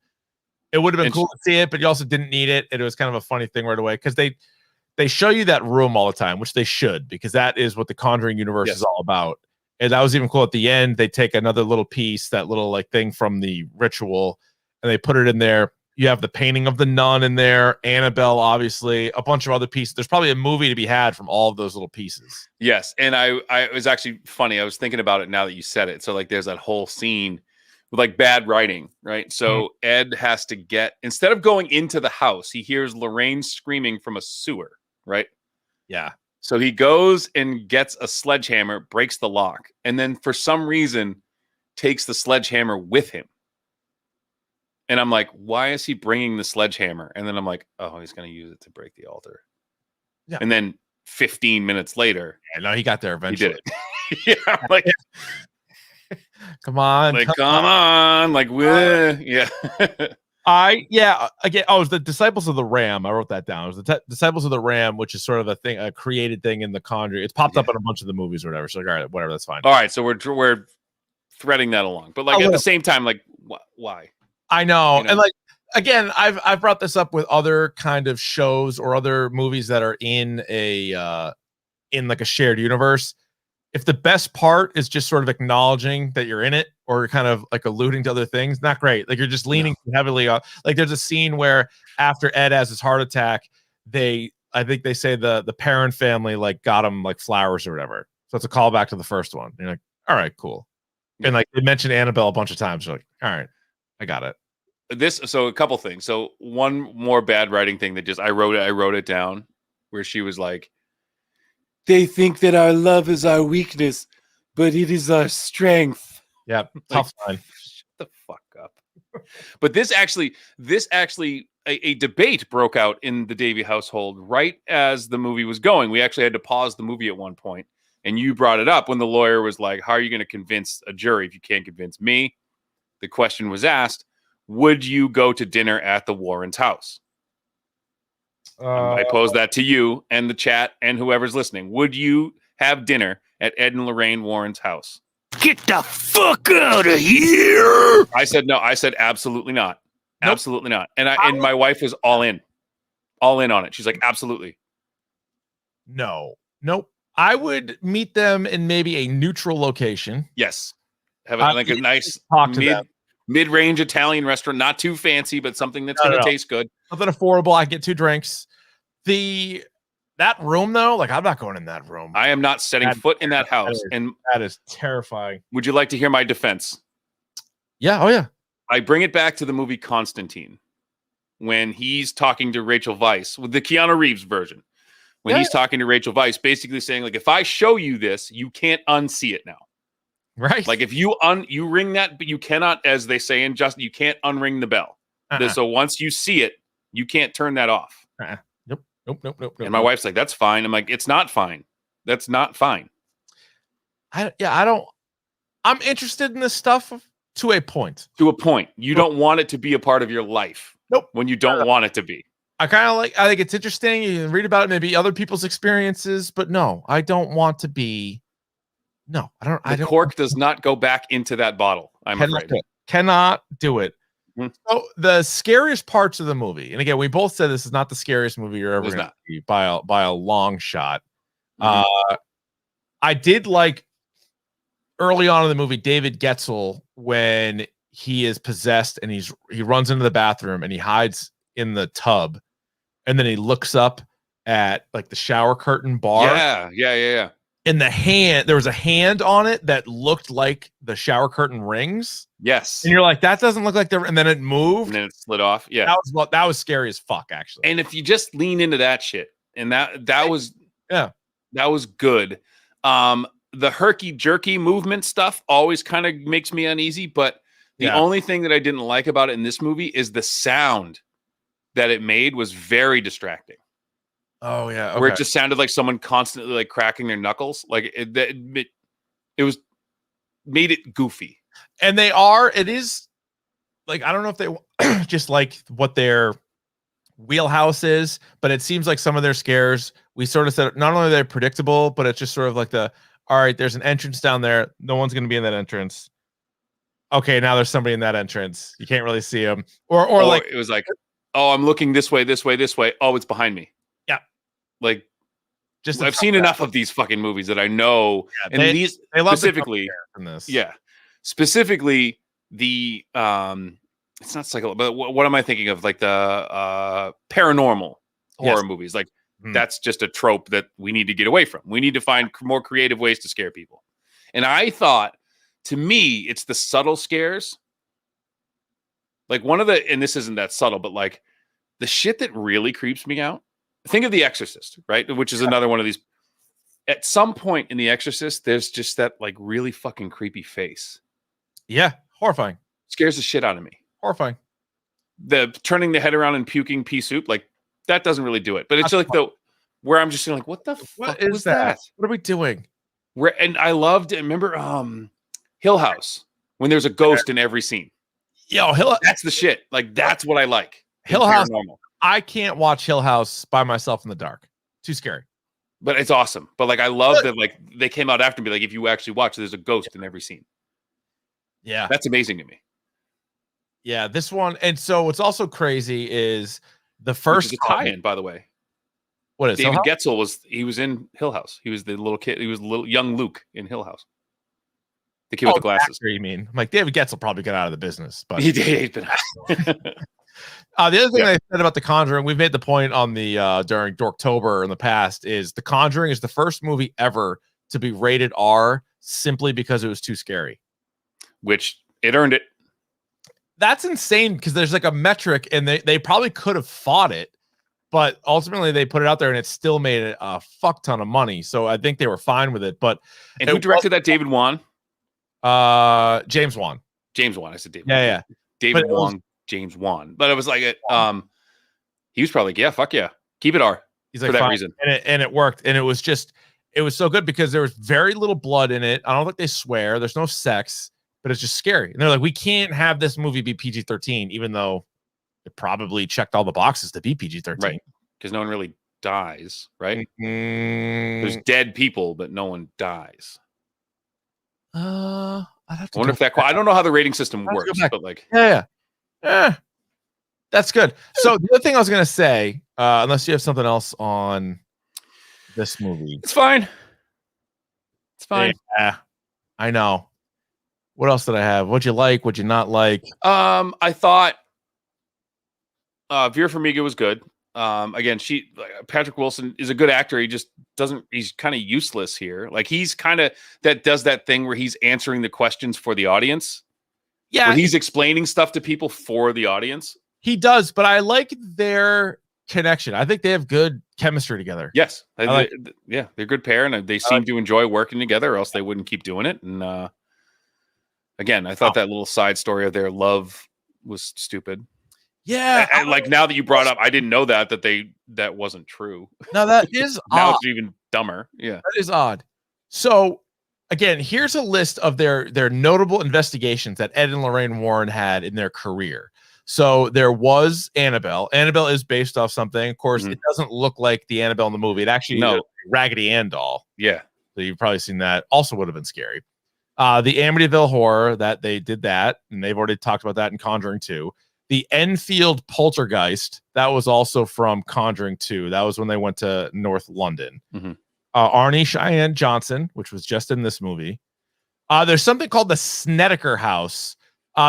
Speaker 2: it would have been cool to see it, but you also didn't need it. It was kind of a funny thing right away because they show you that room all the time, which they should, because that is what the Conjuring universe is all about. And that was even cool at the end. They take another little piece, that little like thing from the ritual, and they put it in there. You have the painting of the nun in there, Annabelle, obviously, a bunch of other pieces. There's probably a movie to be had from all of those little pieces.
Speaker 4: Yes. And it was actually funny. I was thinking about it now that you said it. So like there's that whole scene with like bad writing, right? So Ed has to instead of going into the house, he hears Lorraine screaming from a sewer, right?
Speaker 2: Yeah.
Speaker 4: So he goes and gets a sledgehammer, breaks the lock, and then for some reason takes the sledgehammer with him. And I'm like, why is he bringing the sledgehammer? And then I'm like, oh, he's going to use it to break the altar.
Speaker 2: Yeah.
Speaker 4: And then 15 minutes later.
Speaker 2: Yeah, no, he got there eventually.
Speaker 4: He did it. Yeah. Like,
Speaker 2: come on.
Speaker 4: Like, come on. Like, yeah.
Speaker 2: Again, it was the Disciples of the Ram. I wrote that down. It was the Disciples of the Ram, which is sort of a created thing in the Conjuring. It's popped up in a bunch of the movies or whatever. So like, all right, whatever, that's fine.
Speaker 4: All right, so we're threading that along, but like at the same time, like, why?
Speaker 2: I know, and like again, I've brought this up with other kind of shows or other movies that are in like a shared universe. If the best part is just sort of acknowledging that you're in it or kind of like alluding to other things, not great. Like you're just leaning too heavily on. Like there's a scene where after Ed has his heart attack, I think they say the Perrin family like got him like flowers or whatever. So it's a callback to the first one. And you're like, all right, cool. And like they mentioned Annabelle a bunch of times. You're like, all right, I got it.
Speaker 4: So a couple things. So one more bad writing thing that I wrote it down where she was like, they think that our love is our weakness, but it is our strength.
Speaker 2: Yeah, tough line.
Speaker 4: the fuck up. But this actually, a debate broke out in the Davey household right as the movie was going. We actually had to pause the movie at one point, and you brought it up when the lawyer was like, "How are you going to convince a jury if you can't convince me?" The question was asked, "Would you go to dinner at the Warrens' house?" I posed that to you and the chat and whoever's listening. Would you have dinner at Ed and Lorraine Warren's house?
Speaker 1: Get the fuck out of here!
Speaker 4: I said no. I said absolutely not. Nope. Absolutely not. And my wife was all in on it. She's like, absolutely.
Speaker 2: No. Nope. I would meet them in maybe a neutral location.
Speaker 4: Yes. Have like a nice mid-range Italian restaurant, not too fancy, but something that's going to taste good.
Speaker 2: Something affordable. I get 2 drinks. That room though, like I'm not going in that room.
Speaker 4: I am not setting foot in that house. And
Speaker 2: that is terrifying.
Speaker 4: Would you like to hear my defense?
Speaker 2: Yeah. Oh yeah.
Speaker 4: I bring it back to the movie Constantine when he's talking to Rachel Weisz with the Keanu Reeves version. When he's talking to Rachel Weisz, basically saying like, if I show you this, you can't unsee it now.
Speaker 2: Right.
Speaker 4: Like if you ring that, but you cannot, as they say in Justin, you can't unring the bell. So once you see it, you can't turn that off.
Speaker 2: Nope.
Speaker 4: And my wife's like, that's fine. I'm like, it's not fine. That's not fine.
Speaker 2: I'm interested in this stuff to a point.
Speaker 4: You don't want it to be a part of your life.
Speaker 2: Nope.
Speaker 4: When you don't want it to be.
Speaker 2: I think it's interesting. You can read about it, maybe other people's experiences, but no, I don't want to be. No, I don't.
Speaker 4: The cork does not go back into that bottle. I'm afraid.
Speaker 2: Cannot do it. So the scariest parts of the movie, and again, we both said this is not the scariest movie you're ever going to see by a long shot. I did like early on in the movie David Getzel when he is possessed and he runs into the bathroom and he hides in the tub, and then he looks up at like the shower curtain bar.
Speaker 4: Yeah.
Speaker 2: And there was a hand on it that looked like the shower curtain rings.
Speaker 4: Yes.
Speaker 2: And you're like, that doesn't look like and then it moved.
Speaker 4: And then it slid off. Yeah.
Speaker 2: That was scary as fuck, actually.
Speaker 4: And if you just lean into that shit, and that was good. The herky jerky movement stuff always kind of makes me uneasy, but the only thing that I didn't like about it in this movie is the sound that it made was very distracting.
Speaker 2: Oh yeah, okay.
Speaker 4: Where it just sounded like someone constantly like cracking their knuckles, like it was made it goofy.
Speaker 2: And it is like I don't know if they just like what their wheelhouse is, but it seems like some of their scares we sort of said not only are they predictable, but it's just sort of like all right, there's an entrance down there, no one's going to be in that entrance. Okay, now there's somebody in that entrance, you can't really see them, or like
Speaker 4: it was like, oh, I'm looking this way. Oh, it's behind me. Like, just I've seen enough of these fucking movies that I know, and they love specifically
Speaker 2: in this.
Speaker 4: Yeah, specifically the it's not psycho, but what am I thinking of? Like the paranormal horror movies. Like that's just a trope that we need to get away from. We need to find more creative ways to scare people. And I thought, to me, it's the subtle scares. Like and this isn't that subtle, but like the shit that really creeps me out. Think of The Exorcist, right? Which is another one of these. At some point in The Exorcist, there's just that like really fucking creepy face.
Speaker 2: Yeah, horrifying.
Speaker 4: Scares the shit out of me.
Speaker 2: Horrifying.
Speaker 4: The turning the head around and puking pea soup, like that doesn't really do it. But it's like where I'm just like, what the fuck is that?
Speaker 2: What are we doing?
Speaker 4: And I loved. Remember, Hill House when there's a ghost in every scene.
Speaker 2: Yo,
Speaker 4: that's the shit. Like that's what I like.
Speaker 2: Hill House. I can't watch Hill House by myself in the dark. Too scary.
Speaker 4: But it's awesome. But like I love that like they came out after me. Like if you actually watch, there's a ghost in every scene.
Speaker 2: Yeah.
Speaker 4: That's amazing to me.
Speaker 2: Yeah, this one. And so what's also crazy is the first
Speaker 4: tie-in, by the way.
Speaker 2: What is
Speaker 4: David Getzel was in Hill House. He was the little kid. He was little young Luke in Hill House. The kid with the glasses.
Speaker 2: Actor, you mean? I'm like David Getzel probably got out of the business, but
Speaker 4: he did.
Speaker 2: The other thing I said about The Conjuring, we've made the point on the during Dorktober in the past, is The Conjuring is the first movie ever to be rated R simply because it was too scary.
Speaker 4: Which it earned it.
Speaker 2: That's insane because there's like a metric, and they probably could have fought it, but ultimately they put it out there and it still made a fuck ton of money. So I think they were fine with it. But
Speaker 4: who directed that? David Wan?
Speaker 2: James Wan.
Speaker 4: James Wan. I said David.
Speaker 2: Yeah.
Speaker 4: David
Speaker 2: But
Speaker 4: Wong, James Wan. But it was like, he was probably like, yeah, fuck yeah, keep it R.
Speaker 2: He's
Speaker 4: for
Speaker 2: like,
Speaker 4: that
Speaker 2: fine.
Speaker 4: reason.
Speaker 2: And it worked. And it was so good because there was very little blood in it. I don't think they swear. There's no sex, but it's just scary. And they're like, we can't have this movie be PG-13, even though it probably checked all the boxes to be PG-13.
Speaker 4: Right. Because no one really dies, right?
Speaker 2: Mm-hmm.
Speaker 4: There's dead people, but no one dies.
Speaker 2: I'd have to
Speaker 4: I wonder if that. I don't know how the rating system works, but like,
Speaker 2: yeah. That's good. So the other thing I was gonna say, unless you have something else on this movie,
Speaker 4: it's fine. It's fine.
Speaker 2: Yeah, I know. What else did I have? What'd you like? What'd you not like?
Speaker 4: I thought Vera Farmiga was good. Again, Patrick Wilson is a good actor. He just doesn't. He's kind of useless here. Like he's kind of does that thing where he's answering the questions for the audience.
Speaker 2: Yeah,
Speaker 4: where he's explaining stuff to people for the audience.
Speaker 2: He does, but I like their connection. I think they have good chemistry together.
Speaker 4: Yes, they're a good pair, and they seem to enjoy working together, or else they wouldn't keep doing it. And again, I thought that little side story of their love was stupid.
Speaker 2: Yeah,
Speaker 4: and like now that you brought up, I didn't know that wasn't true.
Speaker 2: No, that is
Speaker 4: now
Speaker 2: odd.
Speaker 4: It's even dumber. Yeah,
Speaker 2: that is odd. So again, here's a list of their notable investigations that Ed and Lorraine Warren had in their career. So there was Annabelle. Annabelle is based off something. Of course, It doesn't look like the Annabelle in the movie. It actually is a Raggedy Ann doll.
Speaker 4: Yeah.
Speaker 2: So you've probably seen that. Also would have been scary. The Amityville Horror, that they did that, and they've already talked about that in Conjuring 2. The Enfield Poltergeist, that was also from Conjuring 2. That was when they went to North London. Arnie Cheyenne Johnson, which was just in this movie. There's something called the Snedeker House.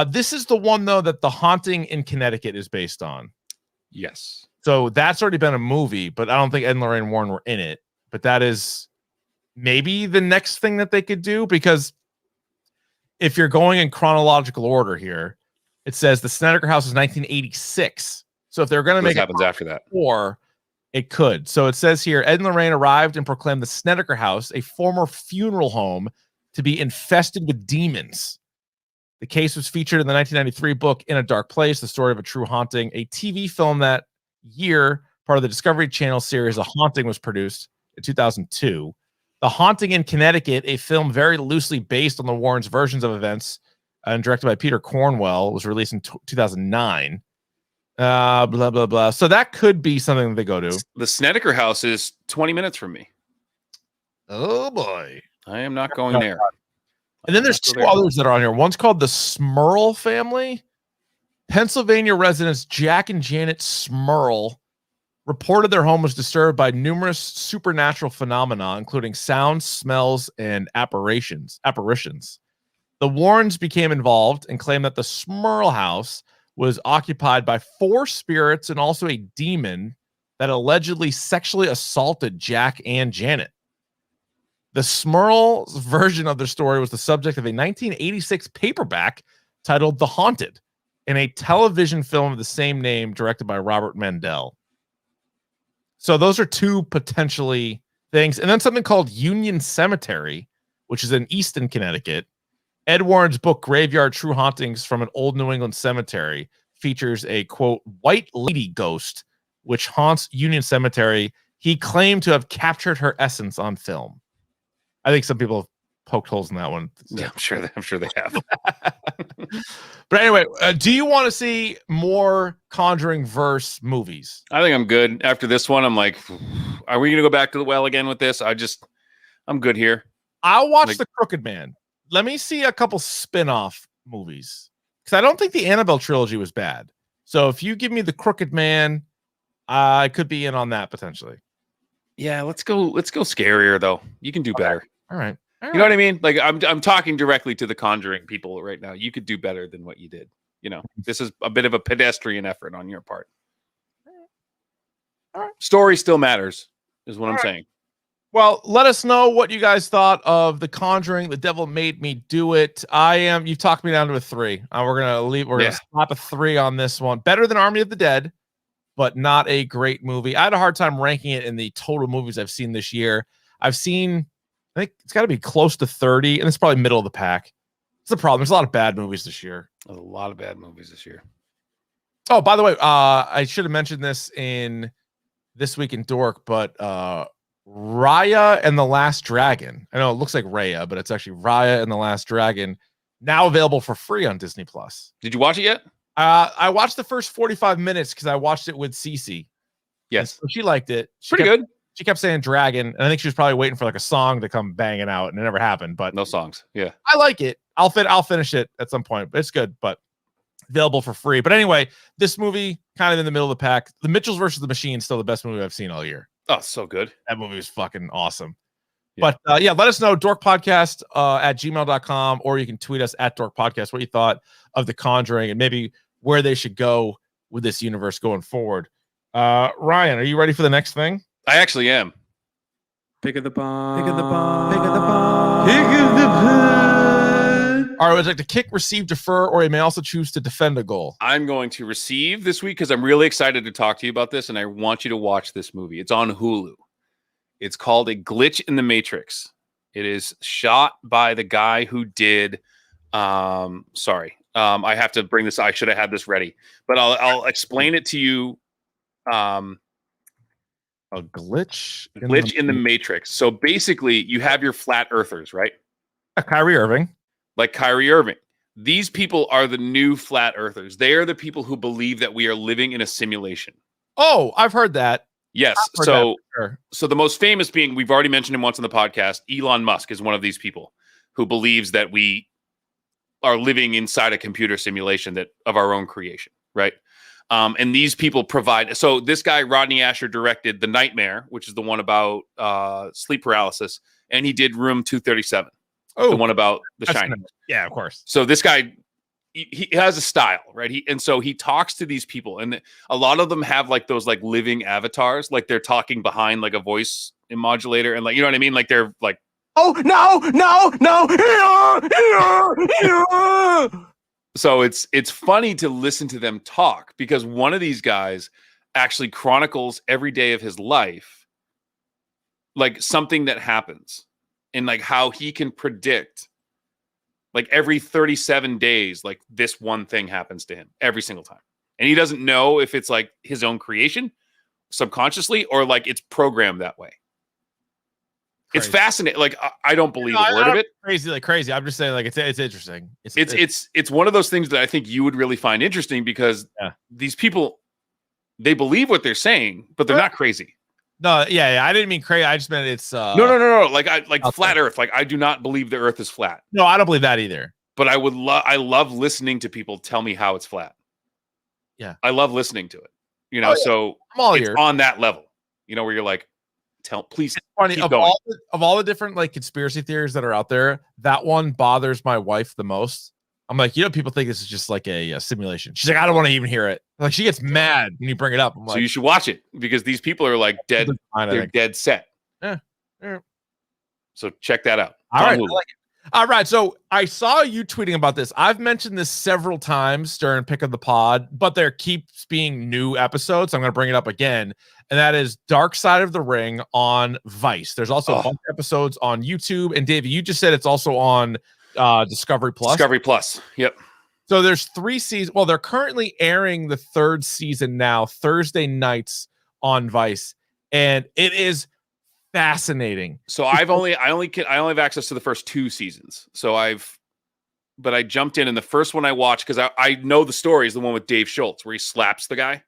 Speaker 2: This is the one, though, that The Haunting in Connecticut is based on.
Speaker 4: Yes.
Speaker 2: So that's already been a movie, but I don't think Ed and Lorraine Warren were in it. But that is maybe the next thing that they could do, because if you're going in chronological order here, it says the Snedeker House is 1986. So if they're going to make
Speaker 4: happens after that,
Speaker 2: or it could. So it says here, Ed and Lorraine arrived and proclaimed the Snedeker House, a former funeral home, to be infested with demons. The case was featured in the 1993 book In a Dark Place, the story of a true haunting. A TV film that year, part of the Discovery Channel series A Haunting, was produced in 2002. The Haunting in Connecticut, a film very loosely based on the Warrens' versions of events and directed by Peter Cornwell, was released in 2009. Blah, blah, blah. So that could be something that they go to.
Speaker 4: The Snedeker House is 20 minutes from me.
Speaker 2: Oh, boy.
Speaker 4: I am not going there.
Speaker 2: And then there's two others that are on here. One's called the Smurl family. Pennsylvania residents Jack and Janet Smurl reported their home was disturbed by numerous supernatural phenomena, including sounds, smells, and apparitions. The Warrens became involved and claimed that the Smurl house was occupied by 4 spirits and also a demon that allegedly sexually assaulted Jack and Janet. The Smurl's version of their story was the subject of a 1986 paperback titled The Haunted and a television film of the same name directed by Robert Mandel. So those are two potentially things. And then something called Union Cemetery, which is in Easton, Connecticut. Ed Warren's book, Graveyard True Hauntings from an Old New England Cemetery, features a, quote, white lady ghost, which haunts Union Cemetery. He claimed to have captured her essence on film. I think some people have poked holes in that one.
Speaker 4: Yeah, I'm sure they have.
Speaker 2: But anyway, do you want to see more Conjuring verse movies?
Speaker 4: I think I'm good. After this one, I'm like, are we going to go back to the well again with this? I'm good here.
Speaker 2: I'll watch The Crooked Man. Let me see a couple spin-off movies, because I don't think the Annabelle trilogy was bad. So if you give me The Crooked Man, I could be in on that potentially.
Speaker 4: Yeah, let's go scarier though. You can do better.
Speaker 2: All right.
Speaker 4: You know what I mean? Like I'm talking directly to the Conjuring people right now. You could do better than what you did. You know, this is a bit of a pedestrian effort on your part.
Speaker 2: All right.
Speaker 4: Story still matters, is what I'm saying.
Speaker 2: Well, let us know what you guys thought of The Conjuring. The Devil Made Me Do It. You've talked me down to a 3. We're gonna slap a 3 on this one. Better than Army of the Dead, but not a great movie. I had a hard time ranking it in the total movies I've seen this year. I think it's got to be close to 30, and it's probably middle of the pack. It's the problem. There's a lot of bad movies this year.
Speaker 4: There's a lot of bad movies this year.
Speaker 2: Oh, by the way, I should have mentioned this in This Week in Dork, but Raya and the Last Dragon. I know it looks like Raya, but it's actually Raya and the Last Dragon. Now available for free on Disney Plus.
Speaker 4: Did you watch it yet?
Speaker 2: I watched the first 45 minutes because I watched it with Cece.
Speaker 4: Yes,
Speaker 2: so she liked it.
Speaker 4: Pretty good.
Speaker 2: She kept saying dragon, and I think she was probably waiting for like a song to come banging out, and it never happened. But
Speaker 4: no songs. Yeah,
Speaker 2: I like it. I'll finish it at some point. But it's good, but available for free. But anyway, this movie kind of in the middle of the pack. The Mitchells versus the Machine is still the best movie I've seen all year.
Speaker 4: Oh, so good.
Speaker 2: That movie was fucking awesome.
Speaker 4: Yeah.
Speaker 2: But yeah, let us know, dorkpodcast at gmail.com, or you can tweet us at dorkpodcast what you thought of The Conjuring and maybe where they should go with this universe going forward. Ryan, are you ready for the next thing?
Speaker 4: I actually am.
Speaker 5: Pick of the bomb. Pick of the bomb. Pick of the bomb.
Speaker 1: Pick of the pod.
Speaker 2: All right, would you like to kick, receive, defer, or you may also choose to defend a goal?
Speaker 4: I'm going to receive this week because I'm really excited to talk to you about this, and I want you to watch this movie. It's on Hulu. It's called A Glitch in the Matrix. It is shot by the guy who did. I have to bring this. I should have had this ready, but I'll explain it to you.
Speaker 2: A glitch
Speaker 4: in the Matrix. So basically, you have your flat earthers, right?
Speaker 2: Kyrie Irving.
Speaker 4: Like Kyrie Irving. These people are the new flat earthers. They are the people who believe that we are living in a simulation.
Speaker 2: Oh, I've heard that.
Speaker 4: Yes.
Speaker 2: I've heard that for sure.
Speaker 4: So the most famous being, we've already mentioned him once on the podcast, Elon Musk is one of these people who believes that we are living inside a computer simulation that of our own creation, right? And these people provide. So this guy, Rodney Asher, directed The Nightmare, which is the one about sleep paralysis, and he did Room 237, the one about The Shining.
Speaker 2: Yeah, of course.
Speaker 4: So this guy, he has a style, right? So he talks to these people, and a lot of them have like those like living avatars, like they're talking behind like a voice modulator, and like, you know what I mean? Like they're like,
Speaker 3: oh no.
Speaker 4: So it's funny to listen to them talk because one of these guys actually chronicles every day of his life, like something that happens, and like how he can predict, like every 37 days, like this one thing happens to him every single time. And he doesn't know if it's like his own creation subconsciously or like it's programmed that way. Crazy. It's fascinating. Like I don't believe a word of it.
Speaker 2: Crazy. I'm just saying, like it's interesting.
Speaker 4: It's one of those things that I think you would really find interesting because these people, they believe what they're saying, but they're not crazy.
Speaker 2: No, yeah, I didn't mean crazy. I just meant it's
Speaker 4: no. Like flat Earth. Like I do not believe the Earth is flat.
Speaker 2: No, I don't believe that either.
Speaker 4: But I love listening to people tell me how it's flat.
Speaker 2: Yeah,
Speaker 4: I love listening to it. You know, so
Speaker 2: I'm all
Speaker 4: it's
Speaker 2: ears.
Speaker 4: On that level. You know, where you're like, please.
Speaker 2: It's funny of all the different like conspiracy theories that are out there, that one bothers my wife the most. I'm like, people think this is just like a simulation. She's like, I don't want to even hear it. Like she gets mad when you bring it up. I'm like,
Speaker 4: so you should watch it because these people are like dead. They're dead set.
Speaker 2: Yeah.
Speaker 4: So check that out.
Speaker 2: All right. All right. So I saw you tweeting about this. I've mentioned this several times during Pick of the Pod, but there keeps being new episodes. So I'm going to bring it up again. And that is Dark Side of the Ring on Vice. There's also a bunch of episodes on YouTube. And Davey, you just said it's also on Discovery Plus.
Speaker 4: Discovery Plus. Yep.
Speaker 2: So there's 3 seasons. Well, they're currently airing the 3rd season now, Thursday nights on Vice. And it is fascinating.
Speaker 4: So I only have access to the first 2 seasons. So but I jumped in, and the first one I watched because I know the story is the one with Dave Schultz where he slaps the guy.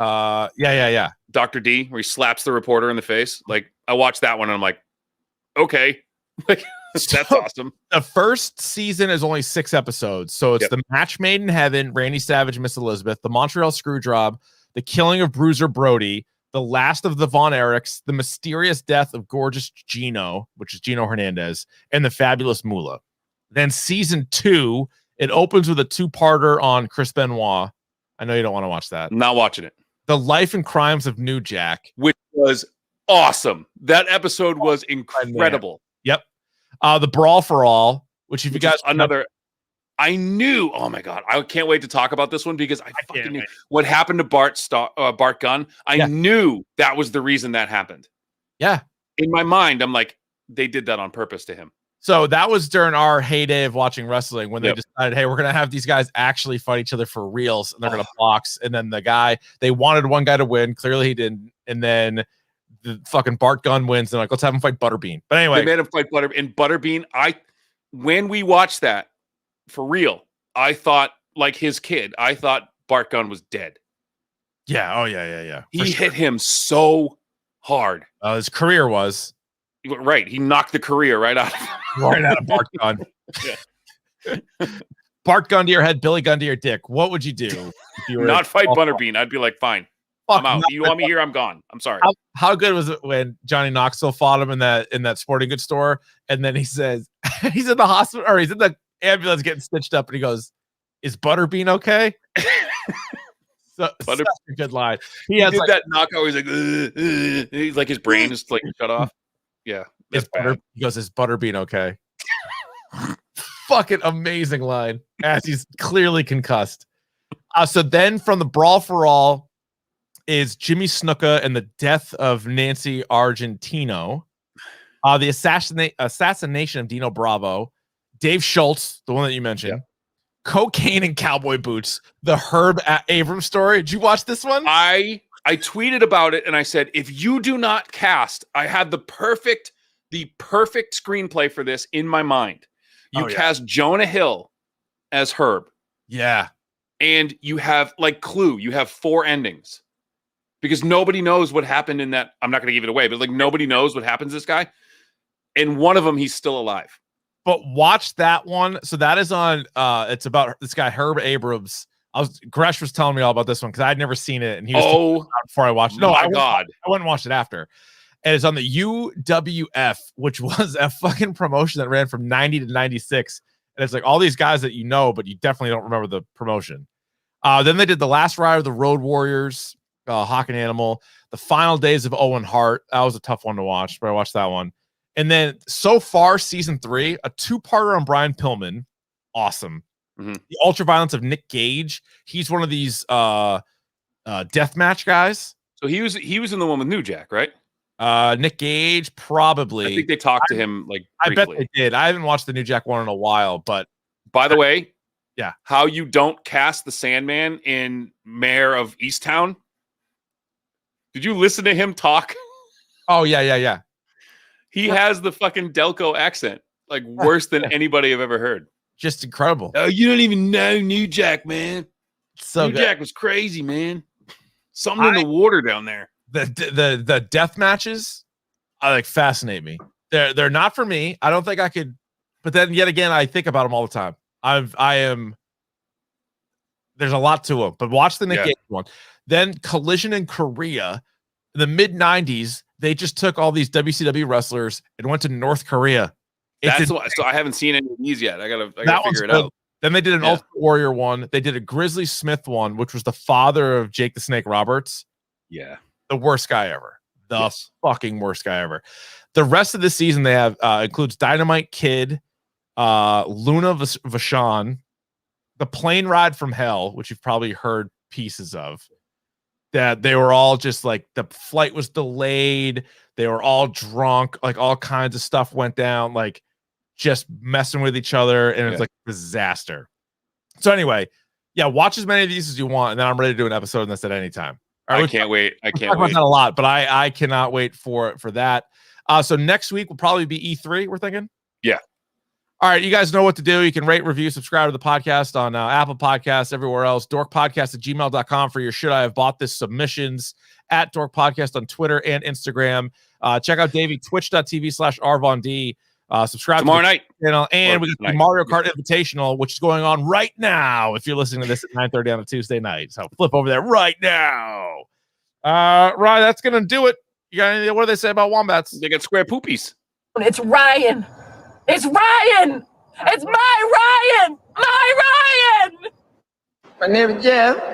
Speaker 2: Yeah.
Speaker 4: Dr. D, where he slaps the reporter in the face. Like I watched that one and I'm like, okay, like that's awesome.
Speaker 2: The first season is only 6 episodes. So it's The Match Made in Heaven, Randy Savage, Miss Elizabeth, The Montreal Screwjob, The Killing of Bruiser Brody, The Last of the Von Erichs, The Mysterious Death of Gorgeous Gino, which is Gino Hernandez, and The Fabulous Moolah. Then season 2, it opens with a 2-parter on Chris Benoit. I know you don't want to watch that.
Speaker 4: I'm not watching it.
Speaker 2: The Life and Crimes of New Jack,
Speaker 4: which was awesome. That episode was incredible.
Speaker 2: Yep. The Brawl for All, which if you guys
Speaker 4: I knew. Oh my god, I can't wait to talk about this one because I fucking knew what happened to Bart Gunn. I knew that was the reason that happened.
Speaker 2: Yeah.
Speaker 4: In my mind, I'm like, they did that on purpose to him.
Speaker 2: So that was during our heyday of watching wrestling when they decided, hey, we're going to have these guys actually fight each other for reals and they're going to box. And then they wanted one guy to win. Clearly he didn't. And then the fucking Bart Gunn wins. And like, let's have him fight Butterbean. But anyway.
Speaker 4: They made him fight Butterbean. When we watched that for real, I thought like his kid, I thought Bart Gunn was dead.
Speaker 2: Yeah. Oh yeah.
Speaker 4: He hit him so hard.
Speaker 2: His career was.
Speaker 4: Right. He knocked the career right out
Speaker 2: of Bart Gunn. Bart gun to your head, Billy gun to your dick. What would you do? If you were
Speaker 4: not fight Butterbean. I'd be like, fine. I'm out. You want me here? I'm gone. I'm sorry.
Speaker 2: How good was it when Johnny Knoxville fought him in that sporting goods store? And then he says, he's in the hospital or he's in the ambulance getting stitched up. And he goes, is Butterbean okay? Such a good line. He has
Speaker 4: did
Speaker 2: like,
Speaker 4: that knockout. He's like, he's like his brain is like shut off. Yeah. That's bad.
Speaker 2: He goes, is Butterbean okay? Fucking amazing line as he's clearly concussed. So then from the Brawl for All is Jimmy Snuka and the death of Nancy Argentino. The assassination of Dino Bravo. Dave Schultz, the one that you mentioned. Cocaine and cowboy boots. The Herb Abrams story. Did you watch this one?
Speaker 4: I tweeted about it and I said, if you do not cast, I had the perfect screenplay for this in my mind. You cast Jonah Hill as Herb.
Speaker 2: Yeah.
Speaker 4: And you have like Clue, you have 4 endings. Because nobody knows what happened in that. I'm not going to give it away, but like nobody knows what happens to this guy. And one of them, he's still alive.
Speaker 2: But watch that one. So that is on. It's about this guy Herb Abrams. Gresh was telling me all about this one because I'd never seen it, and he was before I watched it. No, I went and watched it after. And it's on the UWF, which was a fucking promotion that ran from 90 to 96. And it's like all these guys that you know, but you definitely don't remember the promotion. Then they did The Last Ride of the Road Warriors, Hawk and Animal, The Final Days of Owen Hart. That was a tough one to watch, but I watched that one. And then so far, season 3, a 2-parter on Brian Pillman. Awesome. Mm-hmm. The Ultraviolence of Nick Gage. He's one of these deathmatch guys.
Speaker 4: So he was in the one with New Jack, right?
Speaker 2: Nick Gage, probably.
Speaker 4: I think they talked to him like briefly.
Speaker 2: I bet they did. I haven't watched the New Jack one in a while, but
Speaker 4: by the way,
Speaker 2: yeah,
Speaker 4: how you don't cast the Sandman in Mayor of Easttown? Did you listen to him talk?
Speaker 2: Oh yeah.
Speaker 4: He has the fucking Delco accent, like worse than anybody I've ever heard.
Speaker 2: Just incredible.
Speaker 4: Oh, you don't even know New Jack, man.
Speaker 2: So
Speaker 4: New Jack was crazy, man. Something in the water down there.
Speaker 2: The death matches, fascinate me. They're not for me. I don't think I could. But then yet again, I think about them all the time. There's a lot to them. But watch the Nick Gage one. Then Collision in Korea, in the mid '90s. They just took all these WCW wrestlers and went to North Korea.
Speaker 4: So I haven't seen any of these yet. I gotta figure it out.
Speaker 2: Then they did an Ultimate Warrior one. They did a Grizzly Smith one, which was the father of Jake the Snake Roberts.
Speaker 4: Yeah.
Speaker 2: The worst guy ever. The fucking worst guy ever. The rest of the season they have includes Dynamite Kid, Luna Vachon, The Plane Ride from Hell, which you've probably heard pieces of. That they were all just like the flight was delayed. They were all drunk. Like all kinds of stuff went down. Like just messing with each other, and it's like a disaster. So anyway, watch as many of these as you want, and then I'm ready to do an episode on this at any time.
Speaker 4: I can't wait. I can't wait.
Speaker 2: Not a lot, but I cannot wait for that. So next week will probably be E3. We're thinking.
Speaker 4: Yeah.
Speaker 2: All right, you guys know what to do. You can rate, review, subscribe to the podcast on Apple Podcasts, everywhere else. dorkpodcast@gmail.com for your Should I Have Bought This submissions. At Dork Podcast on Twitter and Instagram. Check out Davey, twitch.tv/RVonD. Subscribe
Speaker 4: tomorrow
Speaker 2: to the
Speaker 4: night
Speaker 2: channel, and we got the Mario Kart Invitational, which is going on right now. If you're listening to this at 9:30 on a Tuesday night, so flip over there right now. Ryan, that's gonna do it. You got anything? What do they say about wombats?
Speaker 4: They got square poopies.
Speaker 3: It's Ryan. It's Ryan. It's my Ryan. My Ryan.
Speaker 6: My name is Jeff.